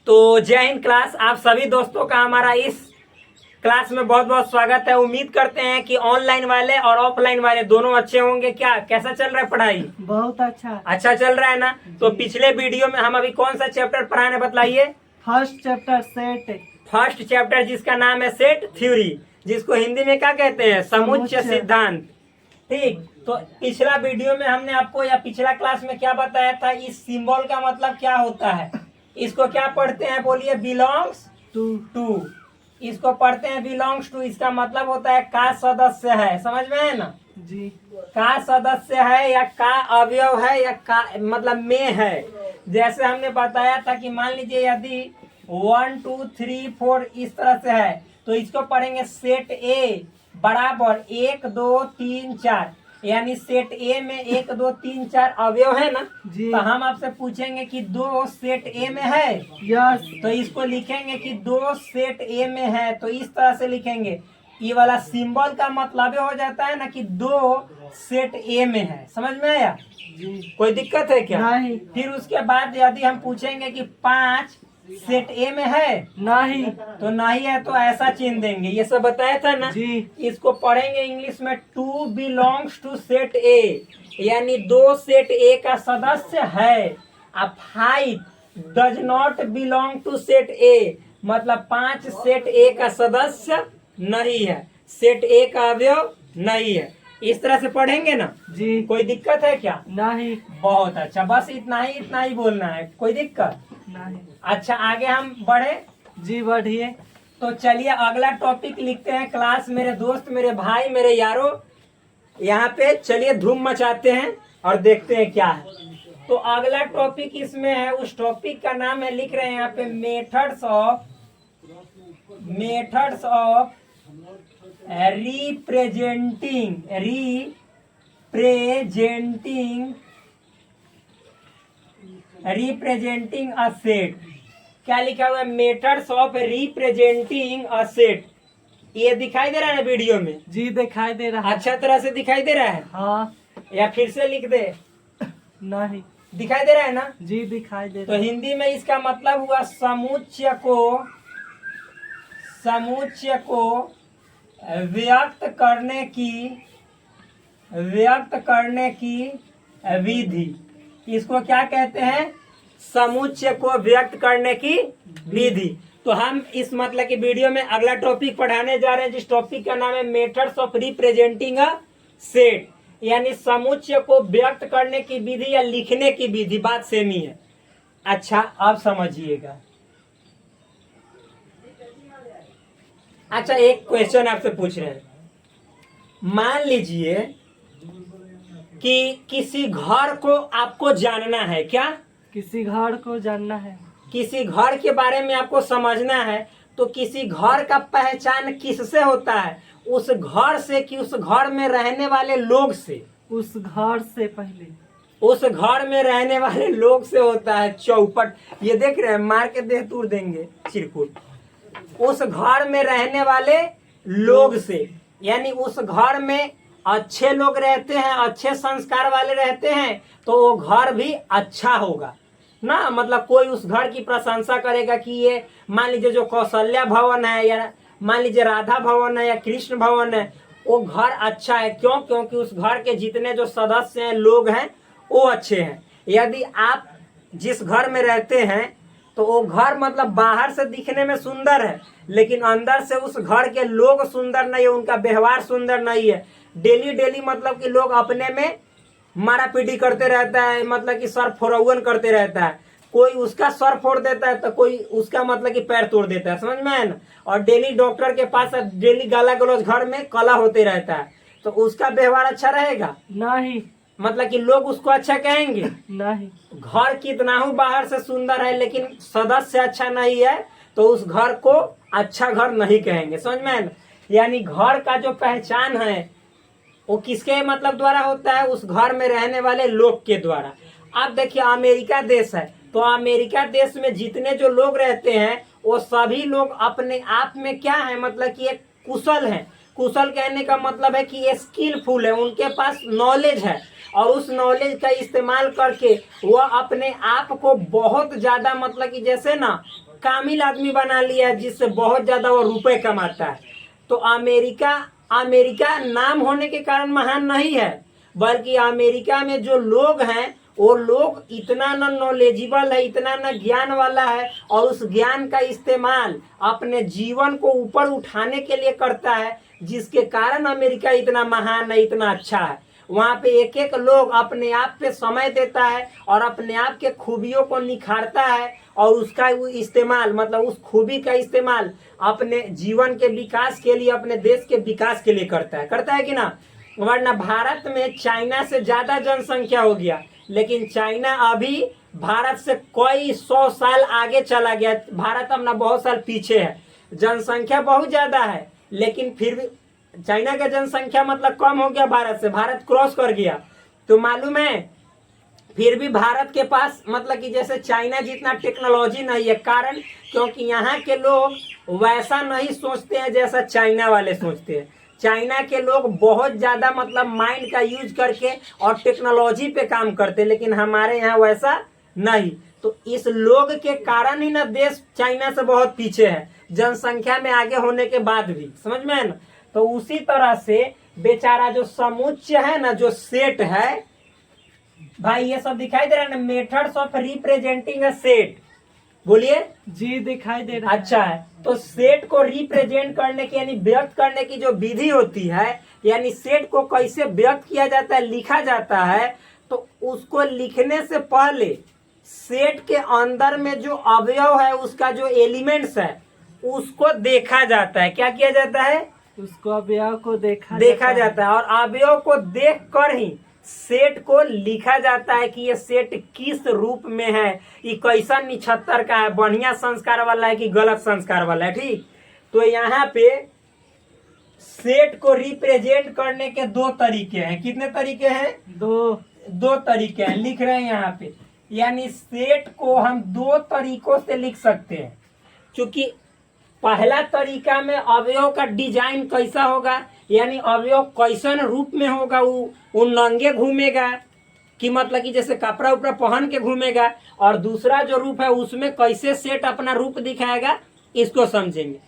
तो जय हिंद क्लास। आप सभी दोस्तों का हमारा इस क्लास में बहुत बहुत स्वागत है। उम्मीद करते हैं कि ऑनलाइन वाले और ऑफलाइन वाले दोनों अच्छे होंगे। क्या कैसा चल रहा है पढ़ाई? बहुत अच्छा चल रहा है ना। तो पिछले वीडियो में हम अभी कौन सा चैप्टर पढ़ा रहे बतलाइए। First chapter set. First chapter जिसका नाम है सेट थ्योरी, जिसको हिंदी में क्या कहते हैं? समुच्चय सिद्धांत। ठीक। तो पिछला वीडियो में हमने आपको या पिछला क्लास में क्या बताया था, इस सिंबल का मतलब क्या होता है। इसको क्या पढ़ते हैं बोलिए? Belongs to. इसको पढ़ते हैं बिलोंग्स टू। इसका मतलब होता है का सदस्य है। समझ में है ना जी। का सदस्य है या का अवयव है या का मतलब में है। जैसे हमने बताया था कि मान लीजिए यदि 1 2 3 4 इस तरह से है तो इसको पढ़ेंगे सेट ए बराबर 1 2 3 4, यानी सेट ए में 1 2 3 4 अवयव है ना जी। तो हम आपसे पूछेंगे कि 2 सेट ए में है। यस। तो इसको लिखेंगे कि 2 सेट ए में है। तो इस तरह से लिखेंगे। ये वाला सिंबल का मतलब हो जाता है ना कि 2 सेट ए में है। समझ में आया? जी। कोई दिक्कत है क्या? नहीं। फिर उसके बाद यदि हम पूछेंगे कि 5 सेट ए में है नहीं। तो नहीं है तो ऐसा चिन्ह देंगे। ये सब बताया था ना जी। इसको पढ़ेंगे इंग्लिश में 2 बिलोंग्स टू सेट ए, यानी 2 सेट ए का सदस्य है। अब 5 does not belong to set A, मतलब 5 सेट ए का सदस्य नहीं है, सेट ए का अवयव नहीं है। इस तरह से पढ़ेंगे ना जी। कोई दिक्कत है क्या? नहीं। बहुत अच्छा, बस इतना ही बोलना है। कोई दिक्कत नहीं। अच्छा, आगे हम बढ़े। जी बढ़िए। तो चलिए अगला टॉपिक लिखते हैं। क्लास मेरे दोस्त, मेरे भाई, मेरे यारों, यहाँ पे चलिए धूम मचाते हैं और देखते हैं क्या है। तो अगला टॉपिक इसमें है, उस टॉपिक का नाम है, लिख रहे हैं यहाँ पे methods of representing a set. क्या लिखा हुआ है? Methods of representing a set. ये दिखाई दे रहा है ना वीडियो में? जी दिखाई दे रहा है। अच्छा तरह से दिखाई दे रहा है? हाँ। या फिर से लिख दे? नहीं। दिखाई दे रहा है ना? जी दिखाई दे तो रहा है। हिंदी में इसका मतलब हुआ समुच्चय को व्यक्त करने की विधि। इसको क्या कहते हैं? समुच्चय को व्यक्त करने की विधि। तो हम इस मतलब की वीडियो में अगला टॉपिक पढ़ाने जा रहे हैं, जिस टॉपिक का नाम है methods of representing a set, यानी समुच्चय को व्यक्त करने की विधि या लिखने की विधि। बात सेम ही है। अच्छा अब समझिएगा। अच्छा एक क्वेश्चन आपसे पूछ रहे हैं। मान लीजिए कि किसी घर को आपको जानना है। क्या? किसी घर को जानना है। किसी घर के बारे में आपको समझना है। तो किसी घर का पहचान किससे होता है? उस घर से कि उस घर में रहने वाले लोग से? उस घर से पहले उस घर में रहने वाले लोग से होता है। चौपट ये देख रहे हैं, मार के देह तोड़ देंगे चिरकुट। उस घर में रहने वाले लोग से, यानी उस घर में अच्छे लोग रहते हैं, अच्छे संस्कार वाले रहते हैं तो वो घर भी अच्छा होगा ना। मतलब कोई उस घर की प्रशंसा करेगा कि ये मान लीजिए जो कौशल्या भवन है या मान लीजिए राधा भवन है या कृष्ण भवन है, वो घर अच्छा है। क्यों? क्योंकि उस घर के जितने जो सदस्य हैं, लोग हैं, वो अच्छे हैं। यदि आप जिस घर में रहते हैं तो वो घर मतलब बाहर से दिखने में सुंदर है लेकिन अंदर से उस घर के लोग सुंदर नहीं है, उनका व्यवहार सुंदर नहीं है। डेली मतलब कि लोग अपने में मारा पीटी करते रहता है, मतलब कि सर फोड़ौन करते रहता है। कोई उसका सर फोड़ देता है तो कोई उसका मतलब कि पैर तोड़ देता है। समझ में है ना? और डेली डॉक्टर के पास डेली गाला गलौज घर में कला होते रहता है तो उसका व्यवहार अच्छा रहेगा? नहीं। मतलब कि लोग उसको अच्छा कहेंगे? नहीं। घर कितना हो बाहर से सुंदर है लेकिन सदस्य अच्छा नहीं है तो उस घर को अच्छा घर नहीं कहेंगे। समझ में है ना? यानी घर का जो पहचान है वो किसके मतलब द्वारा होता है? उस घर में रहने वाले लोग के द्वारा। अब देखिए अमेरिका देश है तो अमेरिका देश में जितने जो लोग रहते हैं वो सभी लोग अपने आप में क्या है? मतलब कि एक कुशल है। कुशल कहने का मतलब है कि ये स्किलफुल है, उनके पास नॉलेज है और उस नॉलेज का इस्तेमाल करके वह अपने आप को बहुत ज्यादा मतलब कि जैसे ना कामिल आदमी बना लिया है जिससे बहुत ज्यादा वो रुपए कमाता है। तो अमेरिका अमेरिका नाम होने के कारण महान नहीं है, बल्कि अमेरिका में जो लोग हैं वो लोग इतना न नॉलेजेबल है, इतना न ज्ञान वाला है, और उस ज्ञान का इस्तेमाल अपने जीवन को ऊपर उठाने के लिए करता है, जिसके कारण अमेरिका इतना महान है, इतना अच्छा है। वहाँ पे एक एक लोग अपने आप पे समय देता है और अपने आप के खूबियों को निखारता है, और उसका वो इस्तेमाल मतलब उस खूबी का इस्तेमाल अपने जीवन के विकास के लिए, अपने देश के विकास के लिए करता है कि ना। वरना भारत में चाइना से ज्यादा जनसंख्या हो गया, लेकिन चाइना अभी भारत से कई 100 साल आगे चला गया। भारत अपना बहुत साल पीछे है, जनसंख्या बहुत ज्यादा है, लेकिन फिर भी चाइना का जनसंख्या मतलब कम हो गया भारत से, भारत क्रॉस कर गया। तो मालूम है, फिर भी भारत के पास मतलब कि जैसे चाइना जितना टेक्नोलॉजी नहीं है, कारण क्योंकि यहाँ के लोग वैसा नहीं सोचते हैं जैसा चाइना वाले सोचते हैं। चाइना के लोग बहुत ज्यादा मतलब माइंड का यूज करके और टेक्नोलॉजी पे काम करते हैं, लेकिन हमारे यहाँ वैसा नहीं। तो इस लोग के कारण ही ना देश चाइना से बहुत पीछे है, जनसंख्या में आगे होने के बाद भी, समझ में है ना। तो उसी तरह से बेचारा जो समुच्चय है ना, जो सेट है भाई, ये सब दिखाई दे रहा है ना, methods of representing a set, बोलिए जी दिखाई दे रहा है। अच्छा है। तो सेट को रिप्रेजेंट करने की यानी व्यक्त करने की जो विधि होती है, यानी सेट को कैसे व्यक्त किया जाता है, लिखा जाता है, तो उसको लिखने से पहले सेट के अंदर में जो अवयव है, उसका जो एलिमेंट्स है, उसको देखा जाता है। क्या किया जाता है? उसको अवयव को देखा जाता है, और अवयव को देख कर ही सेट को लिखा जाता है कि ये सेट किस रूप में है, ये कैसा निछत्तर का है, बढ़िया संस्कार वाला है कि गलत संस्कार वाला है। ठीक, तो यहाँ पे सेट को रिप्रेजेंट करने के दो तरीके हैं। कितने तरीके हैं? दो तरीके हैं, लिख रहे हैं यहाँ पे। यानी सेट को हम दो तरीकों से लिख सकते हैं, क्योंकि पहला तरीका में अवयव का डिजाइन कैसा होगा, यानी अवयव कैसन रूप में होगा, वो नंगे घूमेगा कि मतलब कि जैसे कपड़ा उपड़ा पहन के घूमेगा, और दूसरा जो रूप है उसमें कैसे सेट अपना रूप दिखाएगा, इसको समझेंगे।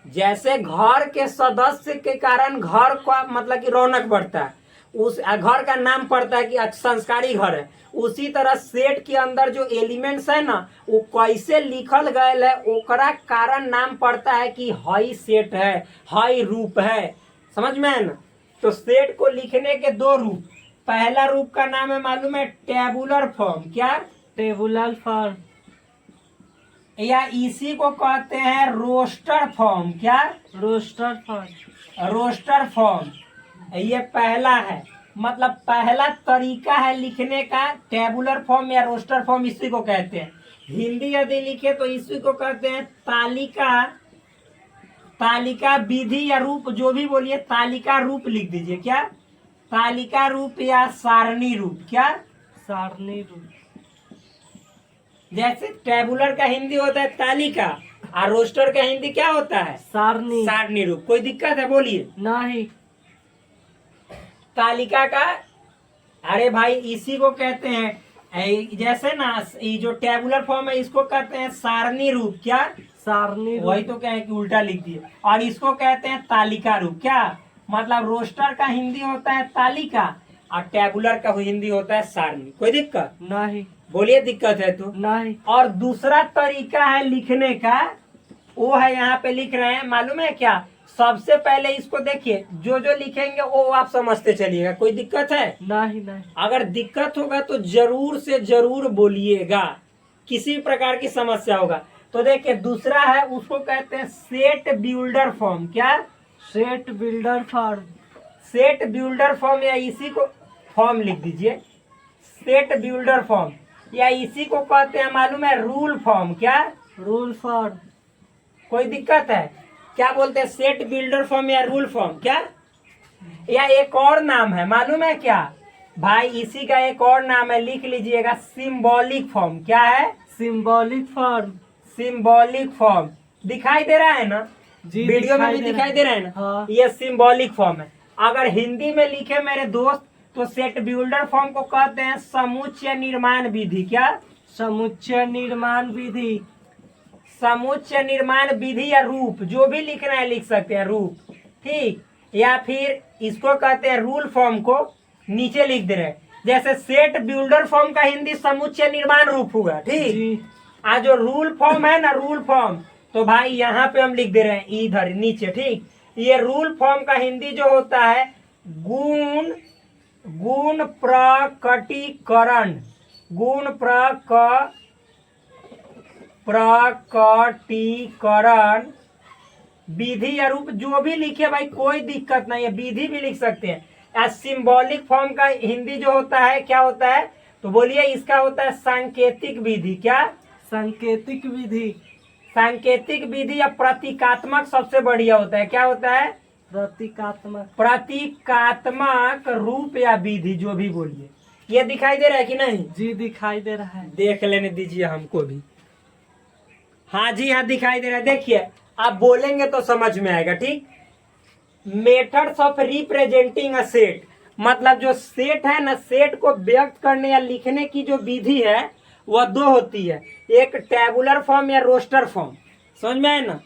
जैसे घर के सदस्य के कारण घर का मतलब कि रौनक बढ़ता है, उस घर का नाम पड़ता है कि संस्कारी घर है, उसी तरह सेट के अंदर जो एलिमेंट्स है ना, वो कैसे लिखल गए है, ओकरा कारण नाम पड़ता है कि हाई सेट है, हाई रूप है, समझ में है ना। तो सेट को लिखने के दो रूप, पहला रूप का नाम है मालूम है, टेबुलर फॉर्म। क्या? टेबुलर फॉर्म, या इसी को कहते हैं रोस्टर फॉर्म। क्या? Roster form. रोस्टर फॉर्म ये पहला है, मतलब पहला तरीका है लिखने का, टेबुलर फॉर्म या रोस्टर फॉर्म इसी को कहते हैं। हिंदी यदि लिखे तो इसी को कहते हैं तालिका विधि या रूप, जो भी बोलिए, तालिका रूप लिख दीजिए। क्या? तालिका रूप या सारणी रूप। क्या? सारणी रूप। जैसे टेबुलर का हिंदी होता है तालिका, और रोस्टर का हिंदी क्या होता है? सारणी रूप। कोई दिक्कत है? बोलिए। नहीं। तालिका का, अरे भाई इसी को कहते हैं, जैसे ना ये जो टेबुलर फॉर्म है इसको कहते हैं सारणी रूप। क्या? सारणी रूप। वही तो कहे कि उल्टा लिख दिए। और इसको कहते हैं तालिका रूप। क्या मतलब? रोस्टर का हिंदी होता है तालिका, और टेबुलर का हिंदी होता है सारणी। कोई दिक्कत नहीं? बोलिए, दिक्कत है तो नहीं। और दूसरा तरीका है लिखने का, वो है यहाँ पे लिख रहे हैं, मालूम है क्या? सबसे पहले इसको देखिए, जो जो लिखेंगे वो आप समझते चलिएगा। कोई दिक्कत है? नहीं। नहीं। अगर दिक्कत होगा तो जरूर से जरूर बोलिएगा, किसी भी प्रकार की समस्या होगा तो। देखिए दूसरा है, उसको कहते हैं सेट बिल्डर फॉर्म। क्या? Set builder form. Set builder form, या इसी को फॉर्म लिख दीजिए, सेट बिल्डर फॉर्म, या इसी को कहते हैं मालूम है रूल फॉर्म। क्या? Rule form. कोई दिक्कत है? क्या बोलते हैं? सेट बिल्डर फॉर्म या रूल फॉर्म। क्या? या एक और नाम है मालूम है क्या भाई? इसी का एक और नाम है, लिख लीजिएगा, सिंबॉलिक फॉर्म। क्या है? Symbolic form. सिंबॉलिक फॉर्म दिखाई दे रहा है ना? जी, वीडियो में भी दिखाई दे रहा है ना? हाँ। ये सिंबॉलिक फॉर्म है। अगर हिंदी में लिखे मेरे दोस्त, तो सेट बिल्डर फॉर्म को कहते हैं समुच्चय निर्माण विधि। क्या? समुच्चय निर्माण विधि। समुच्चय निर्माण विधि या रूप, जो भी लिखना है लिख सकते हैं रूप, ठीक। या फिर इसको कहते हैं रूल फॉर्म को नीचे लिख दे रहे हैं, जैसे सेट बिल्डर फॉर्म का हिंदी समुच्चय निर्माण रूप हुआ, ठीक। जी। आज जो रूल फॉर्म है ना, रूल फॉर्म, तो भाई यहाँ पे हम लिख दे रहे हैं इधर नीचे, ठीक। ये रूल फॉर्म का हिंदी जो होता है गुण प्रकटीकरण, प्रकटीकरण विधि या रूप, जो भी लिखे भाई कोई दिक्कत नहीं है, विधि भी लिख सकते हैं। सिंबॉलिक फॉर्म का हिंदी जो होता है क्या होता है, तो बोलिए इसका होता है सांकेतिक विधि। क्या? सांकेतिक विधि। सांकेतिक विधि या प्रतीकात्मक सबसे बढ़िया होता है। क्या होता है? प्रतीकात्मक रूप या विधि, जो भी बोलिए। ये दिखाई दे रहा है कि नहीं? जी दिखाई दे रहा है। देख लेने दीजिए हमको भी। हाँ जी हाँ दिखाई दे रहा है। देखिए आप बोलेंगे तो समझ में आएगा, ठीक। Methods of representing a set, मतलब जो सेट है ना, सेट को व्यक्त करने या लिखने की जो विधि है वह दो होती है, एक टेबुलर फॉर्म या रोस्टर फॉर्म, समझ में आए ना।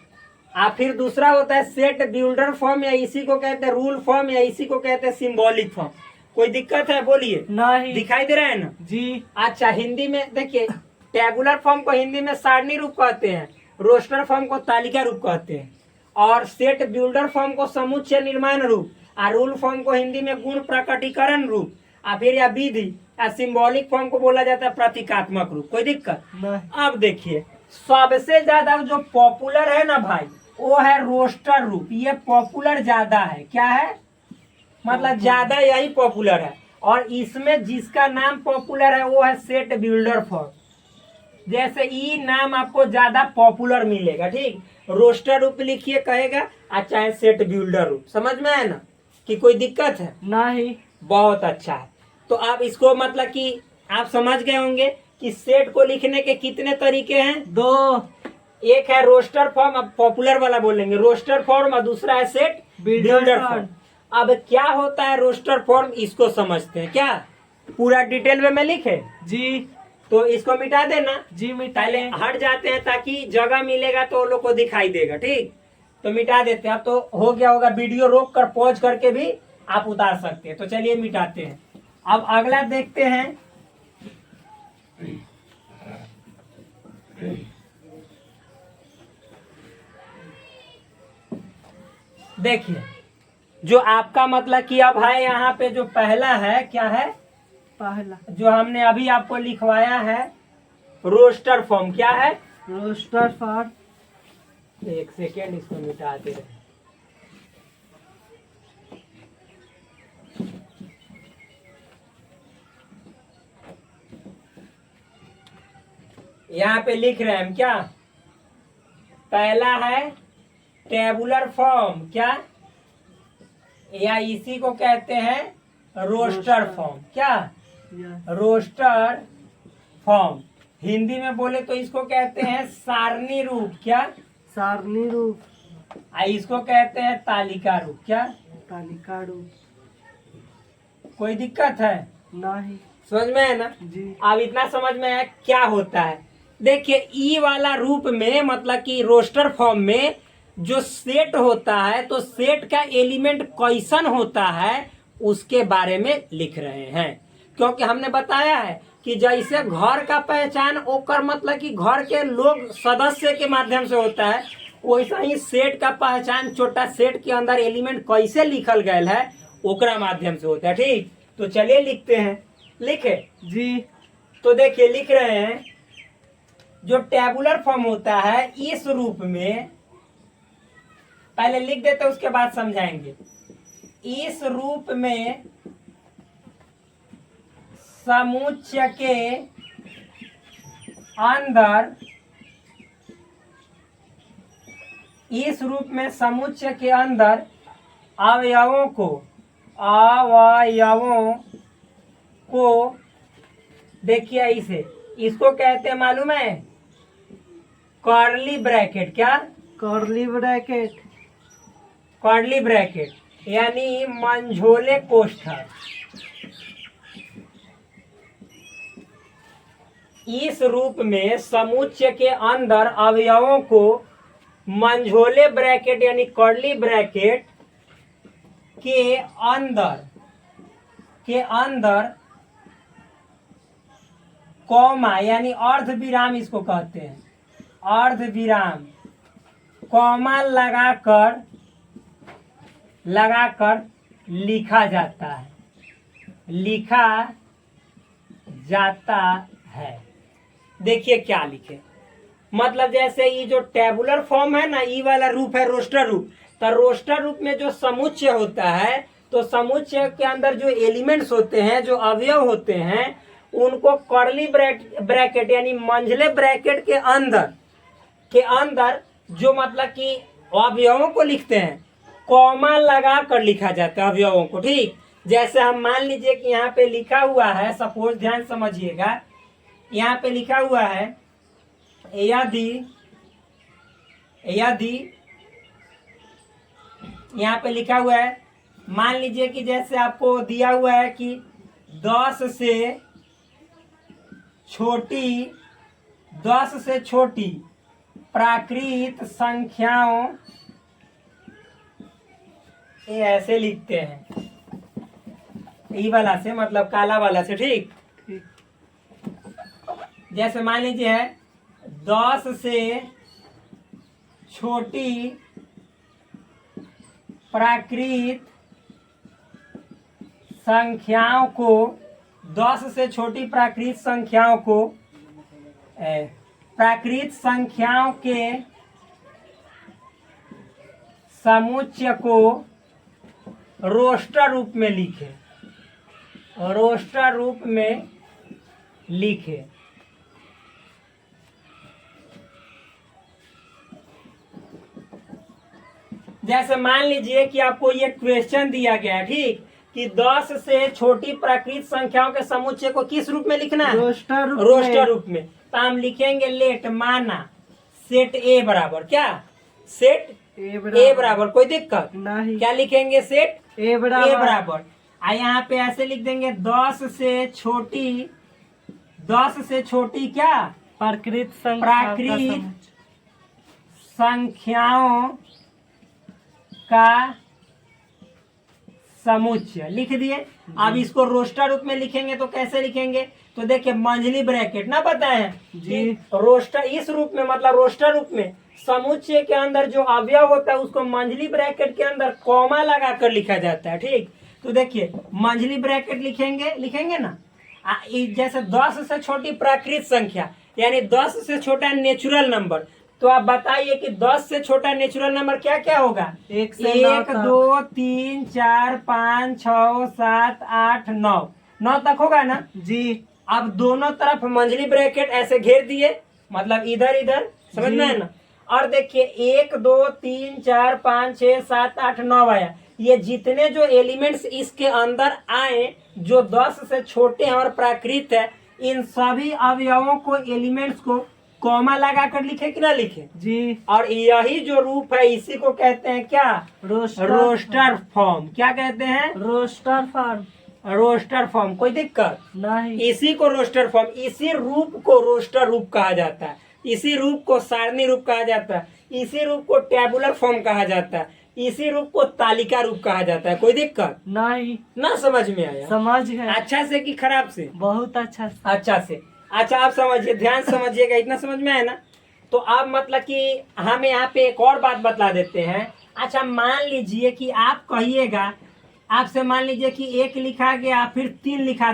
फिर दूसरा होता है सेट बिल्डर फॉर्म, या इसी को कहते हैं रूल फॉर्म, या इसी को कहते हैं सिंबॉलिक फॉर्म। कोई दिक्कत है? बोलिए। नहीं। दिखाई दे रहा है ना? जी। अच्छा, हिंदी में देखिए, टेबुलर फॉर्म को हिंदी में सारणी रूप कहते हैं, रोस्टर फॉर्म को तालिका रूप कहते हैं, और सेट बिल्डर फॉर्म को समुच्चय निर्माण रूप, और रूल फॉर्म को हिंदी में गुण प्रकटीकरण रूप, और फिर या विधि, और सिंबॉलिक फॉर्म को बोला जाता है प्रतीकात्मक रूप। कोई दिक्कत नहीं। अब देखिए, सबसे ज्यादा जो पॉपुलर है ना भाई, वो है रोस्टर रूप। ये पॉपुलर ज्यादा है। क्या है? मतलब ज्यादा यही पॉपुलर है। और इसमें जिसका नाम पॉपुलर है वो है सेट बिल्डर फॉर्म। जैसे ई नाम आपको ज्यादा पॉपुलर मिलेगा, ठीक। रोस्टर रूप लिखिए कहेगा, और चाहे सेट बिल्डर रूप। समझ में आए ना कि कोई दिक्कत है? नहीं। बहुत अच्छा है। तो आप इसको मतलब कि आप समझ गए होंगे कि सेट को लिखने के कितने तरीके हैं? दो। एक है रोस्टर फॉर्म, अब पॉपुलर वाला बोलेंगे रोस्टर फॉर्म, और दूसरा है सेट बिल्डर फॉर्म। अब क्या होता है रोस्टर फॉर्म, इसको समझते हैं। क्या पूरा डिटेल में मैं लिखे? जी। तो इसको मिटा देना। जी पहले मिटाए। हट जाते हैं ताकि जगह मिलेगा तो लोग को दिखाई देगा, ठीक। तो मिटा देते हैं। अब तो हो गया होगा, वीडियो रोक कर पॉज करके भी आप उतार सकते हैं। तो चलिए मिटाते हैं। अब अगला देखते हैं। देखिए, जो आपका मतलब कि अब है यहाँ पे जो पहला है, क्या है? पहला जो हमने अभी आपको लिखवाया है रोस्टर फॉर्म। क्या है? Roster form. एक सेकेंड, इसको मिटाते रहे। यहाँ पे लिख रहे हैं हम। क्या पहला है? Tabular form. क्या? या इसी को कहते हैं रोस्टर फॉर्म। क्या? Roster form. हिंदी में बोले तो इसको कहते हैं सारणी रूप। क्या? सारणी रूप। इसको कहते हैं तालिका रूप। क्या? तालिका रूप। कोई दिक्कत है? नहीं। समझ में है ना? जी। अब इतना समझ में आया क्या होता है। देखिए, ई वाला रूप में मतलब कि रोस्टर फॉर्म में जो सेट होता है, तो सेट का एलिमेंट कैसन होता है उसके बारे में लिख रहे हैं। क्योंकि हमने बताया है कि जैसे घर का पहचान ओकर मतलब कि घर के लोग सदस्य के माध्यम से होता है, वैसा ही सेट का पहचान छोटा सेट के अंदर एलिमेंट कैसे लिखल गया है ओकरा माध्यम से होता है, ठीक। तो चलिए लिखते हैं। लिखे? जी। तो देखिए लिख रहे हैं, जो टेबुलर फॉर्म होता है इस रूप में, पहले लिख देते उसके बाद समझाएंगे। इस रूप में समुच्चय के अंदर, इस रूप में समुच्चय के अंदर अवयवों को देखिए, इसे इसको कहते हैं मालूम है? Curly bracket. क्या? Curly bracket. कर्ली ब्रैकेट यानी मंझोले कोष्ठक। इस रूप में समुच्चय के अंदर अवयवों को मंझोले ब्रैकेट यानी कर्ली ब्रैकेट के अंदर कॉमा यानी अर्ध विराम इसको कहते हैं, अर्ध विराम कॉमा लगाकर लिखा जाता है। देखिए क्या लिखे, मतलब जैसे ये जो टेबुलर फॉर्म है ना, ये वाला रूप है रोस्टर रूप। तो रोस्टर रूप में जो समुच्चय होता है, तो समुच्चय के अंदर जो एलिमेंट्स होते हैं, जो अवयव होते हैं, उनको कर्ली ब्रैकेट यानी मंझले ब्रैकेट के अंदर जो मतलब कि अवयवों को लिखते हैं, कॉमा लगा कर लिखा जाता है अवयवों को। ठीक, जैसे हम मान लीजिए कि यहाँ पे लिखा हुआ है, सपोज ध्यान समझिएगा, यहाँ पे लिखा हुआ है यदि यहाँ पे लिखा हुआ है, मान लीजिए कि जैसे आपको दिया हुआ है कि 10 से छोटी प्राकृत संख्याओं, ये ऐसे लिखते हैं, ई वाला से मतलब काला वाला से। ठीक, जैसे मान लीजिए है 10 से छोटी प्राकृत संख्याओं को 10 से छोटी प्राकृत संख्याओं के समुच्चय को रोस्टर रूप में लिखे। जैसे मान लीजिए कि आपको ये क्वेश्चन दिया गया है, ठीक, कि 10 से छोटी प्राकृत संख्याओं के समुच्चय को किस रूप में लिखना है? रोस्टर रूप में। तो हम लिखेंगे लेट माना सेट ए बराबर क्या? सेट ए बराबर, कोई दिक्कत नहीं। क्या लिखेंगे? सेट ए ए बराबर। यहाँ पे ऐसे लिख देंगे 10 से छोटी क्या? प्राकृत संख्याओं का समुच्चय लिख दिए। अब इसको रोस्टर रूप में लिखेंगे तो कैसे लिखेंगे? तो देखिए मंझली ब्रैकेट ना पता है जी, रोस्टर इस रूप में, मतलब रोस्टर रूप में समुच्चय के अंदर जो अवयव होता है उसको मंझली ब्रैकेट के अंदर कॉमा लगाकर लिखा जाता है। ठीक, तो देखिए मंझली ब्रैकेट लिखेंगे ना, जैसे 10 से छोटी प्राकृत संख्या यानी 10 से छोटा नेचुरल नंबर। तो आप बताइए कि 10 से छोटा नेचुरल नंबर क्या क्या होगा? 1 2 3 4 5 6 7 8 9 तक होगा ना जी। अब दोनों तरफ मंझली ब्रैकेट ऐसे घेर दिए, मतलब इधर समझ में है ना। और देखिए 1 2 3 4 5 6 7 8 9 आया। ये जितने जो एलिमेंट्स इसके अंदर आए जो 10 से छोटे हैं और प्राकृत है, इन सभी अवयवों को, एलिमेंट्स को कॉमा लगा कर लिखे कि ना लिखे जी। और यही जो रूप है इसी को कहते हैं क्या? Roster form. क्या कहते हैं? Roster form. कोई दिक्कत नहीं। इसी को रोस्टर फॉर्म, इसी रूप को रोस्टर रूप कहा जाता है, इसी रूप को सारणी रूप कहा जाता है, इसी रूप को टेबुलर फॉर्म कहा जाता है, इसी रूप को तालिका रूप कहा जाता है। कोई दिक्कत नहीं ना? समझ में आया? समझ गए। अच्छा से कि खराब से? बहुत अच्छा से। अच्छा आप समझिए, ध्यान समझिएगा, इतना समझ में आया ना? तो आप मतलब कि हम यहाँ पे एक और बात बतला देते हैं। अच्छा मान लीजिए कि आप कहिएगा, आपसे मान लीजिए कि 1 लिखा गया, फिर 3 लिखा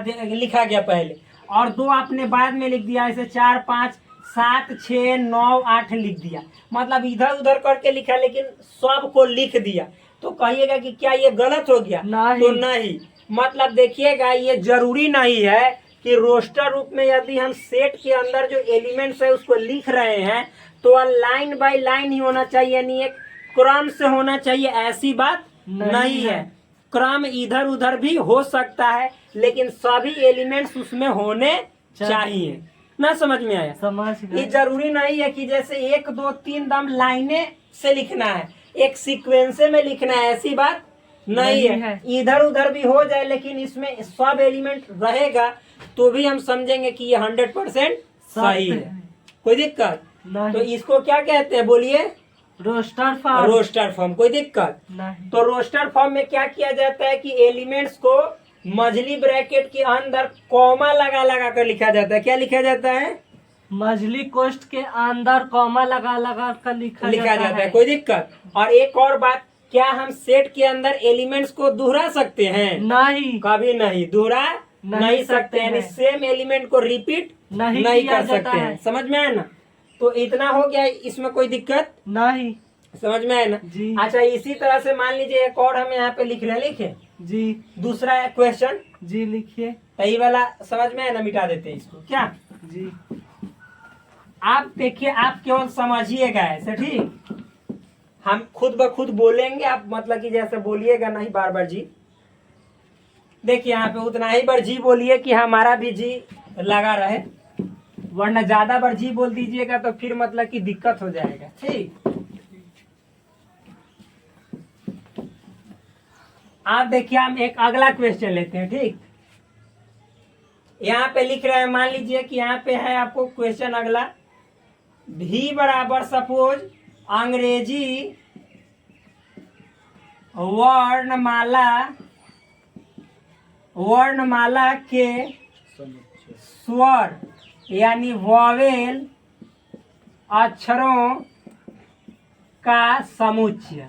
गया पहले, और 2 आपने बाद में लिख दिया, ऐसे 4 5 7 6 9 8 लिख दिया, मतलब इधर उधर करके लिखा लेकिन सब को लिख दिया। तो कहिएगा कि क्या ये गलत हो गया? नहीं। तो नहीं, मतलब देखिएगा ये जरूरी नहीं है कि रोस्टर रूप में यदि हम सेट के अंदर जो एलिमेंट्स है उसको लिख रहे हैं तो लाइन बाय लाइन ही होना चाहिए, यानी एक क्रम से होना चाहिए, ऐसी बात नहीं है। क्रम इधर उधर भी हो सकता है लेकिन सभी एलिमेंट्स उसमें होने चाहिए। ना समझ में आया? समझ गए। ये जरूरी नहीं है कि जैसे 1 2 3 दम लाइने से लिखना है, एक सीक्वेंस में लिखना है, ऐसी बात नहीं है। इधर उधर भी हो जाए लेकिन इसमें सब एलिमेंट रहेगा तो भी हम समझेंगे कि ये 100% सही है। कोई दिक्कत? नहीं। तो इसको क्या कहते हैं बोलिए? Roster form. Roster form. कोई दिक्कत? नहीं। तो रोस्टर फॉर्म में क्या किया जाता है कि एलिमेंट्स को मझली ब्रैकेट के अंदर कॉमा लगा लगा कर लिखा जाता है। क्या लिखा जाता है? मझली कोष्ठ के अंदर कॉमा लगा लगा कर लिखा जाता है। कोई दिक्कत? और एक और बात, क्या हम सेट के अंदर एलिमेंट्स को दोहरा सकते हैं? नहीं, कभी नहीं दोहरा नहीं सकते, यानी सेम एलिमेंट को रिपीट नहीं कर सकते हैं। समझ में आया ना? तो इतना हो गया, इसमें कोई दिक्कत नहीं। समझ में आया ना जी। अच्छा, इसी तरह से मान लीजिए एक और हम यहाँ पे लिख रहे हैं, लिखे जी। दूसरा क्वेश्चन जी लिखिए। यही वाला समझ में आया ना? मिटा देते हैं इसको। क्या जी। आप देखिए, आप केवल समझिएगा ऐसे, ठीक? हम खुद ब खुद बोलेंगे, आप मतलब कि जैसे बोलिएगा नहीं बार बार जी। देखिए यहाँ पे उतना ही बार जी बोलिए कि हमारा भी जी लगा रहे, वरना ज्यादा बार जी बोल दीजिएगा तो फिर मतलब कि दिक्कत हो जाएगा, ठीक? आप देखिए, हम एक अगला क्वेश्चन लेते हैं, ठीक? यहाँ पे लिख रहे हैं, मान लीजिए कि यहाँ पे है आपको क्वेश्चन अगला, भी बराबर सपोज अंग्रेजी वर्णमाला के स्वर यानी वॉवेल अक्षरों का समुच्चय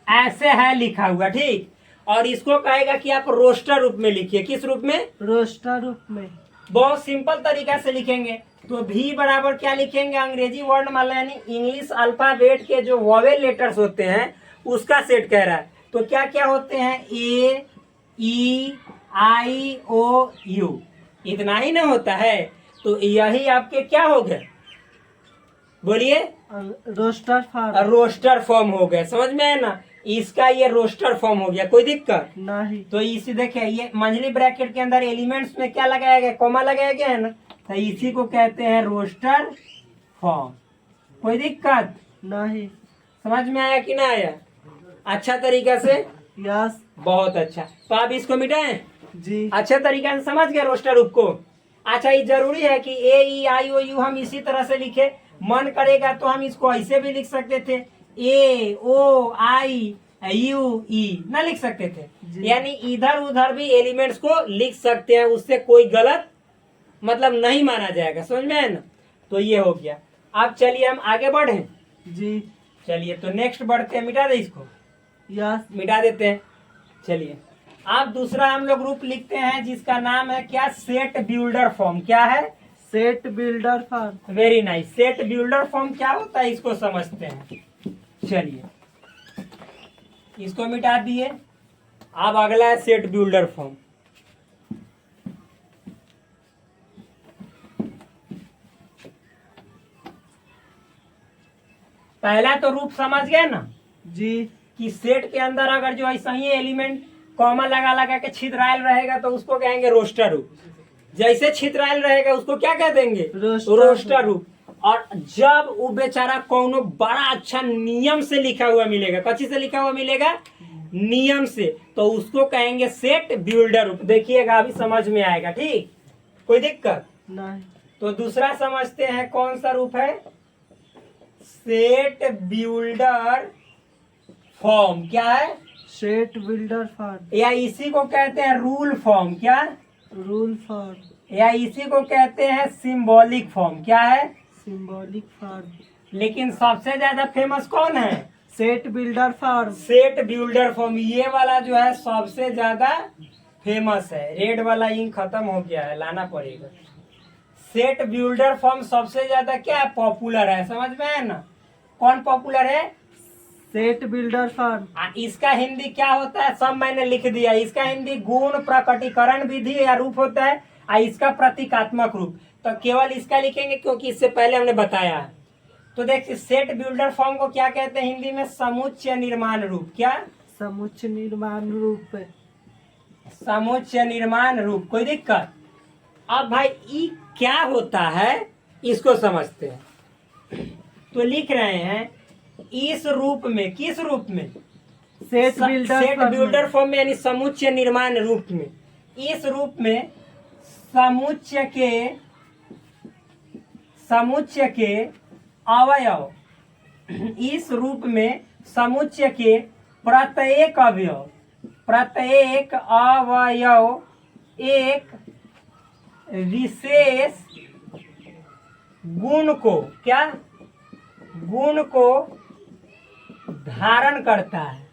ऐसे है लिखा हुआ, ठीक? और इसको कहेगा कि आप रोस्टर रूप में लिखिए। किस रूप में? रोस्टर रूप में। बहुत सिंपल तरीका से लिखेंगे। तो भी बराबर क्या लिखेंगे? अंग्रेजी वर्णमाला यानी इंग्लिश अल्फाबेट के जो वॉवेल लेटर्स होते हैं उसका सेट कह रहा है। तो क्या क्या होते हैं? ए, ई, आई, ओ, यू। इतना ही ना होता है? तो यही आपके क्या हो गए? बोलिए। Roster form. रोस्टर फॉर्म हो गया। समझ में है ना? इसका ये रोस्टर फॉर्म हो गया। कोई दिक्कत नहीं। तो इसी देखिए, ये मंझली ब्रैकेट के अंदर एलिमेंट्स में क्या लगाया गया? कॉमा लगाया गया है ना? तो इसी को कहते हैं रोस्टर फॉर्म। कोई दिक्कत नहीं। समझ में आया कि ना आया? अच्छा तरीका से? यस। बहुत अच्छा। तो आप इसको मिटाएं। जी। अच्छे तरीके से समझ गए रोस्टर रूप को? अच्छा, ये जरूरी है कि ए, ई, आई, ओ, यू हम इसी तरह से लिखे? मन करेगा तो हम इसको ऐसे भी लिख सकते थे, ए, ओ, आई, यू, ई ना लिख सकते थे? यानी इधर उधर भी एलिमेंट्स को लिख सकते हैं, उससे कोई गलत मतलब नहीं माना जाएगा। समझ में है ना? तो ये हो गया। अब चलिए हम आगे बढ़े। जी। चलिए तो नेक्स्ट बढ़ते हैं। मिटा दे इसको। यस। मिटा देते हैं। चलिए अब दूसरा हम लोग रूप लिखते हैं जिसका नाम है क्या? Set builder form. क्या है? Set builder form. Very nice. Set builder form क्या होता है इसको समझते हैं। चलिए इसको मिटा दिए। अब अगला है सेट बिल्डर फॉर्म। पहला तो रूप समझ गए ना जी। कि सेट के अंदर अगर जो ऐसा ही एलिमेंट कॉमा लगा लगा के छिद्रायल रहेगा तो उसको कहेंगे रोस्टर रूप। जैसे छिद्रायल रहेगा उसको क्या कह देंगे? रोस्टर रूप। और जब वो बेचारा कोनो बड़ा अच्छा नियम से लिखा हुआ मिलेगा, कच्ची से लिखा हुआ मिलेगा, नियम से, तो उसको कहेंगे सेट बिल्डर रूप। देखिएगा अभी समझ में आएगा, ठीक? कोई दिक्कत नहीं। तो दूसरा समझते हैं कौन सा रूप है? Set builder form. क्या है? Set builder form. या इसी को कहते हैं रूल फॉर्म। क्या? Rule form. या इसी को कहते हैं सिंबॉलिक फॉर्म। क्या है? Symbolic form. लेकिन सबसे ज्यादा फेमस कौन है? Set builder form. Set builder form. ये वाला जो है सबसे ज्यादा फेमस है। रेड वाला इंक खत्म हो गया है, लाना पड़ेगा। सेट बिल्डर फॉर्म सबसे ज्यादा क्या है? पॉपुलर है। समझ में है ना? कौन पॉपुलर है? Set builder form. इसका हिंदी क्या होता है? सब मैंने लिख दिया। इसका हिंदी गुण प्रकटीकरण विधि या रूप होता है, और इसका प्रतीकात्मक रूप। तो केवल इसका लिखेंगे क्योंकि इससे पहले हमने बताया है। तो देखिए सेट बिल्डर फॉर्म को क्या कहते हैं हिंदी में? समुच्चय निर्माण रूप। क्या? समुच्चय निर्माण रूप। समुच्चय निर्माण रूप। कोई दिक्कत? अब भाई ई क्या होता है इसको समझते हैं। तो लिख रहे हैं इस रूप में। किस रूप में? सेट बिल्डर फॉर्म में, यानी समुच्चय निर्माण रूप में। इस रूप में समुच्चय के समुच्चय के अवयव, इस रूप में समुच्चय के प्रत्येक अवयव एक विशेष गुण को क्या गुण को धारण करता है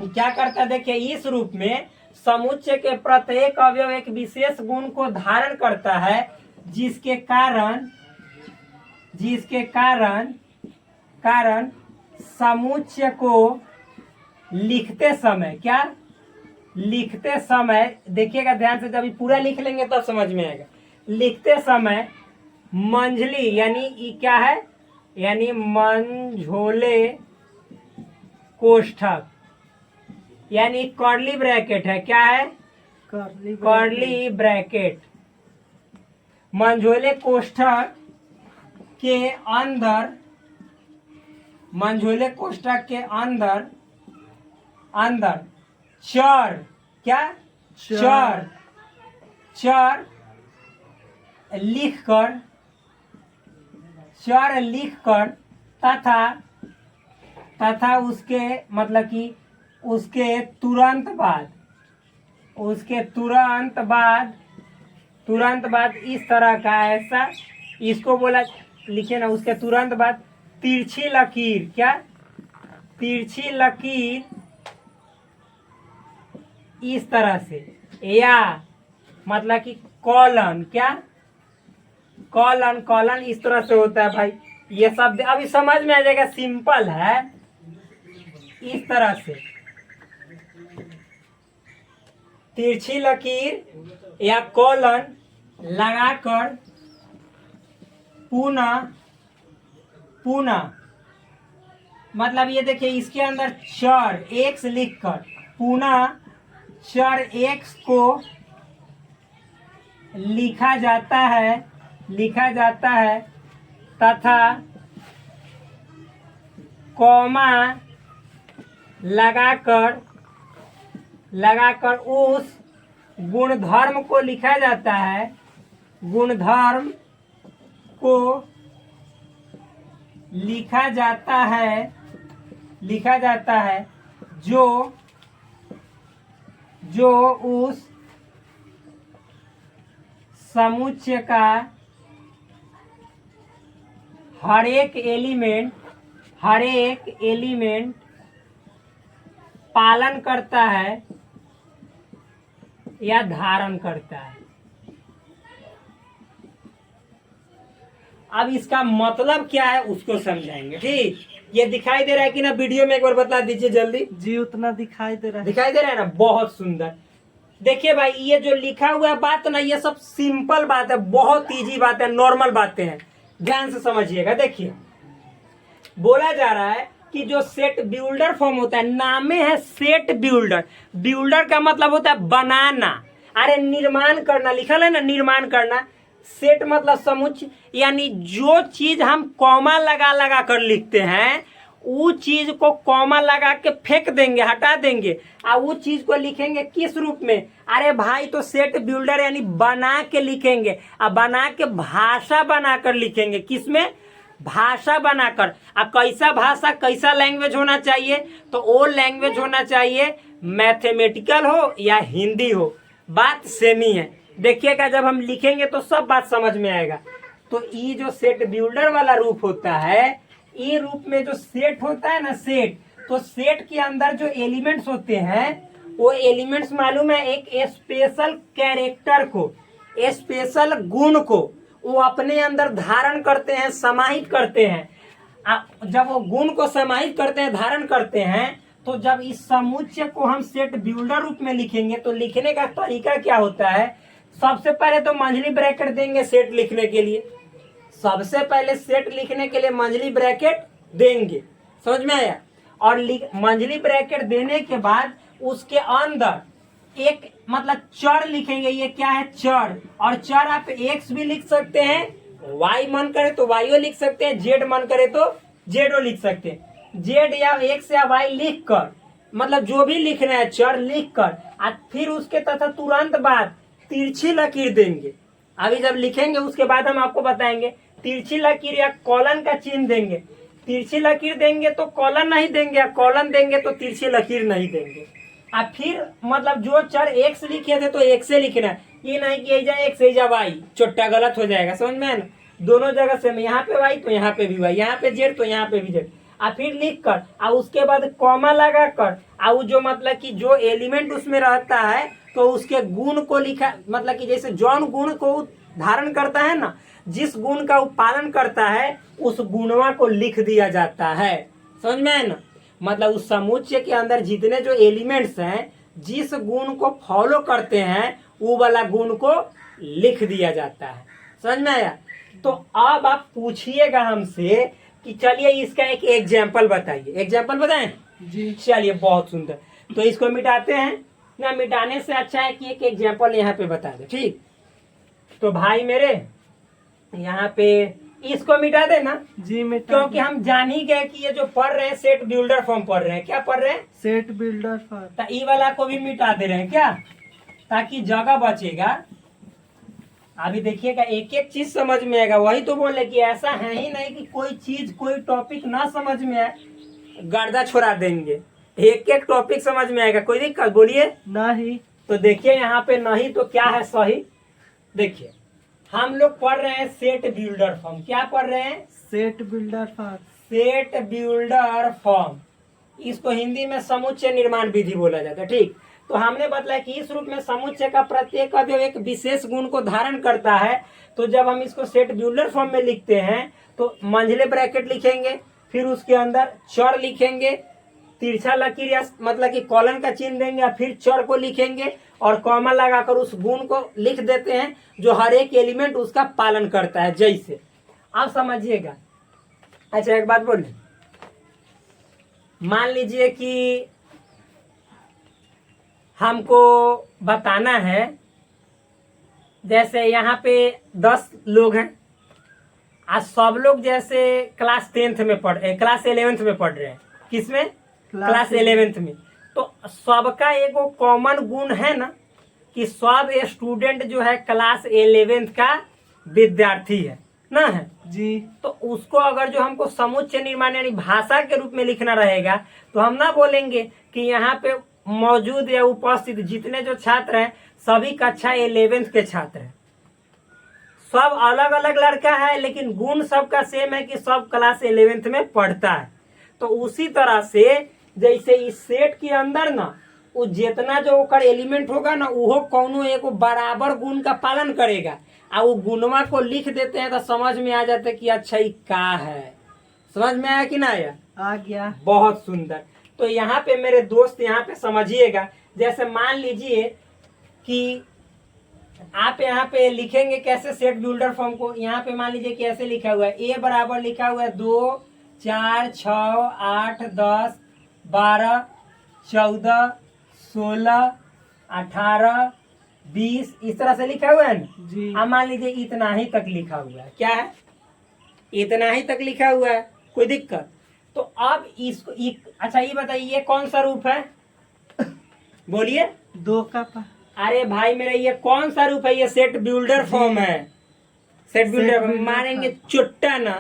क्या करता है? देखिए, इस रूप में समुच्चय के प्रत्येक अवयव एक विशेष गुण को धारण करता है, जिसके कारण समुच्चय को लिखते समय देखिएगा ध्यान से, जब पूरा लिख लेंगे तब समझ में आएगा। लिखते समय मंझली यानी क्या है, यानी मंझोले कोष्ठक यानी कर्ली ब्रैकेट है। क्या है? Curly bracket. मंझोले कोष्ठक के अंदर चर लिखकर तथा उसके मतलब कि उसके तुरंत बाद इस तरह का ऐसा, इसको बोला लिखे ना, उसके तुरंत बाद तिरछी लकीर। क्या? तिरछी लकीर इस तरह से, या मतलब कि कॉलन। क्या? कॉलन इस तरह से होता है भाई। ये शब्द अभी समझ में आ जाएगा, सिंपल है। इस तरह से तिरछी लकीर या कॉलन लगाकर पुनः मतलब ये देखिए, इसके अंदर चर x लिखकर पुनः चर x को लिखा जाता है तथा कॉमा लगाकर उस गुणधर्म को लिखा जाता है जो उस समुच्चय का हर एक एलिमेंट पालन करता है या धारण करता है। अब इसका मतलब क्या है उसको समझाएंगे। ठीक, ये दिखाई दे रहा है कि ना वीडियो में? एक बार बता दीजिए जल्दी। जी, उतना दिखाई दे रहा है ना? बहुत सुंदर। देखिए भाई, ये जो लिखा हुआ है बात ना, ये सब सिंपल बात है, बहुत इजी बात है, नॉर्मल बातें हैं। ध्यान से समझिएगा। देखिए, बोला जा रहा है कि जो सेट बिल्डर फॉर्म होता है, नाम में है सेट बिल्डर। बिल्डर का मतलब होता है बनाना, अरे निर्माण करना, लिखा है ना, निर्माण करना। सेट मतलब समुच्चय, यानी जो चीज हम कॉमा लगा कर लिखते हैं, वो चीज को कॉमा लगा के फेंक देंगे, हटा देंगे, और वो चीज को लिखेंगे किस रूप में? अरे भाई, तो सेट बिल्डर यानी बना के लिखेंगे, और बना के भाषा बनाकर लिखेंगे। किसमें? भाषा बनाकर। अब कैसा भाषा, कैसा लैंग्वेज होना चाहिए? तो वो लैंग्वेज होना चाहिए मैथमेटिकल हो या हिंदी हो, बात सेम ही है। देखिएगा, जब हम लिखेंगे तो सब बात समझ में आएगा। तो ये जो सेट बिल्डर वाला रूप होता है, ये रूप में जो सेट होता है ना, सेट, तो सेट के अंदर जो एलिमेंट्स होते हैं, वो एलिमेंट्स मालूम है, एक स्पेशल कैरेक्टर को, स्पेशल गुण को वो अपने अंदर धारण करते हैं, समाहित करते हैं। जब वो गुण को समाहित करते हैं, धारण करते हैं, तो जब इस समुच्चय को हम सेट बिल्डर रूप में लिखेंगे, तो लिखने का तरीका क्या होता है? सबसे पहले तो मंझली ब्रैकेट देंगे सेट लिखने के लिए। सबसे पहले सेट लिखने के लिए मंझली ब्रैकेट देंगे, समझ में आया? और मंझली ब्रैकेट देने के बाद उसके अंदर एक मतलब चर लिखेंगे। ये क्या है? चर। और चर आप एक्स भी लिख सकते हैं, वाई मन करे तो वाईओ लिख सकते हैं, जेड मन करे तो जेडो लिख सकते हैं। जेड या एक्स या वाई लिख कर मतलब जो भी लिखना है चर लिख कर फिर उसके तथा तुरंत बाद तिरछी लकीर देंगे। अभी जब लिखेंगे उसके बाद हम आपको बताएंगे। तिरछी लकीर या कॉलन का चिन्ह देंगे। तिरछी लकीर देंगे तो कॉलन नहीं देंगे, या कॉलन देंगे तो तिरछी लकीर नहीं देंगे। अब फिर मतलब जो चर एक्स लिखे थे तो एक से लिखना है, ये नहीं कि एक्स वाई, चोट्टा गलत हो जाएगा, समझ में है ना। दोनों जगह से यहाँ पे वाई तो यहाँ पे भी वाई, यहाँ पे जेड तो यहाँ पे भी जेड। और फिर लिख कर और उसके बाद कॉमा लगा कर और जो मतलब कि जो एलिमेंट उसमें रहता है तो उसके गुण को लिखा, मतलब कि जैसे जौन गुण को धारण करता है ना, जिस गुण का पालन करता है उस गुणवा को लिख दिया जाता है, समझ में है ना। मतलब उस समुच्चय के अंदर जितने जो एलिमेंट्स हैं जिस गुण को फॉलो करते हैं वो वाला गुण को लिख दिया जाता है, समझ में आया। तो अब आप पूछिएगा हमसे कि चलिए इसका एक एग्जाम्पल बताइए। एग्जाम्पल बताएं जी। चलिए बहुत सुंदर। तो इसको मिटाते हैं ना, मिटाने से अच्छा है कि एक एग्जाम्पल यहाँ पे बता दे। ठीक, तो भाई मेरे यहाँ पे इसको मिटा देना जी मिटा, क्योंकि हम जान ही गए कि ये जो पढ़ रहे हैं सेट बिल्डर फॉर्म पढ़ रहे हैं। क्या पढ़ रहे हैं? Set builder form. तो ई वाला को भी मिटा दे रहे हैं क्या, ताकि जगह बचेगा। अभी देखिएगा एक एक चीज समझ में आएगा। वही तो बोले कि ऐसा है ही नहीं कि कोई चीज कोई टॉपिक ना समझ में आए, गर्दा छोड़ा देंगे। एक एक टॉपिक समझ में आएगा, कोई दिक्कत बोलिए नहीं। तो देखिए यहाँ पे नहीं तो क्या है सही। देखिए हम लोग पढ़ रहे हैं सेट बिल्डर फॉर्म। क्या पढ़ रहे हैं? Set builder form. Set builder form, इसको हिंदी में समुच्चय निर्माण विधि बोला जाता है। ठीक, तो हमने बताया कि इस रूप में समुच्चय का प्रत्येक अवयव एक विशेष गुण को धारण करता है। तो जब हम इसको सेट बिल्डर फॉर्म में लिखते हैं तो मंझले ब्रैकेट लिखेंगे, फिर उसके अंदर चर लिखेंगे, तिरछा लकीर या मतलब कि कॉलन का चिन्ह देंगे, फिर चर को लिखेंगे और कॉमा लगाकर उस गुण को लिख देते हैं जो हर एक एलिमेंट उसका पालन करता है। जैसे आप समझिएगा। अच्छा एक बात बोलिए, मान लीजिए कि हमको बताना है, जैसे यहाँ पे 10 लोग हैं, आज सब लोग जैसे क्लास 10th में क्लास 11th में पढ़ रहे हैं। किसमें? क्लास 11th में। तो सबका एगो कॉमन गुण है ना कि सब स्टूडेंट जो है क्लास 11th का विद्यार्थी है ना, है जी। तो उसको अगर जो हमको समुच्चय निर्माण यानी भाषा के रूप में लिखना रहेगा तो हम ना बोलेंगे कि यहाँ पे मौजूद या उपस्थित जितने जो छात्र हैं सभी कक्षा 11th के छात्र हैं। सब अलग अलग लड़का है लेकिन गुण सबका सेम है कि सब क्लास 11th में पढ़ता है। तो उसी तरह से जैसे इस सेट के अंदर ना वो जितना जो ओकर एलिमेंट होगा ना वो कौनो एक बराबर गुण का पालन करेगा और वो गुणवा को लिख देते हैं तो समझ में आ जाता है कि अच्छा ये का है। समझ में आया कि ना आया? आ गया। बहुत सुंदर। तो यहाँ पे मेरे दोस्त यहाँ पे समझिएगा, जैसे मान लीजिए कि आप यहाँ पे लिखेंगे कैसे सेट बिल्डर फॉर्म को। यहाँ पे मान लीजिए कि ऐसे लिखा हुआ है, ए बराबर लिखा हुआ है 2 4 6 8 10 12 14 16 18 20 इस तरह से लिखा हुआ है ना जी। अब मान लीजिए इतना ही तक लिखा हुआ है। क्या है? इतना ही तक लिखा हुआ है, कोई दिक्कत? तो अब इसको अच्छा ये बताइए ये कौन सा रूप है? बोलिए। 2 का अरे भाई मेरा ये कौन सा रूप है? ये सेट बिल्डर फॉर्म है। सेट बिल्डर मारेंगे चुट्टा ना।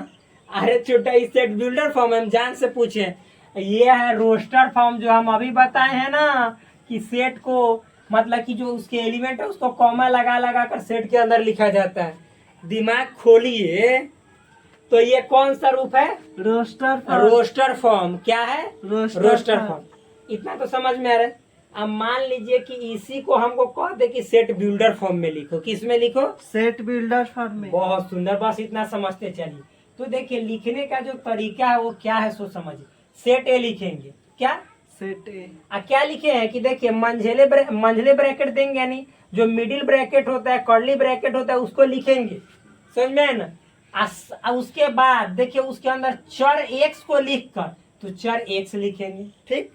अरे चुट्टा इस सेट बिल्डर फॉर्म हम जान से पूछे। ये है रोस्टर फॉर्म जो हम अभी बताए हैं ना कि सेट को मतलब कि जो उसके एलिमेंट है उसको कॉमा लगा लगा कर सेट के अंदर लिखा जाता है। दिमाग खोलिए। तो ये कौन सा रूप है? Roster form. Roster form. क्या है? Roster form. फॉर्म। इतना तो समझ में आ रहा है। अब मान लीजिए कि इसी को हमको कह दे कि सेट बिल्डर फॉर्म में लिखो। किस में लिखो? सेट बिल्डर फॉर्म में। बहुत सुंदर, बस इतना समझते चलिए। तो देखिए लिखने का जो तरीका है वो क्या है सो समझिए। सेट ए लिखेंगे। क्या? सेट ए। क्या लिखे हैं कि देखिए मंझले ब्रैकेट देंगे, यानी जो मिडिल ब्रैकेट होता है कर्ली ब्रैकेट होता है उसको लिखेंगे। समझ में है ना? उसके बाद देखिए उसके अंदर चर एक्स को लिख कर तो चर एक्स लिखेंगे। ठीक,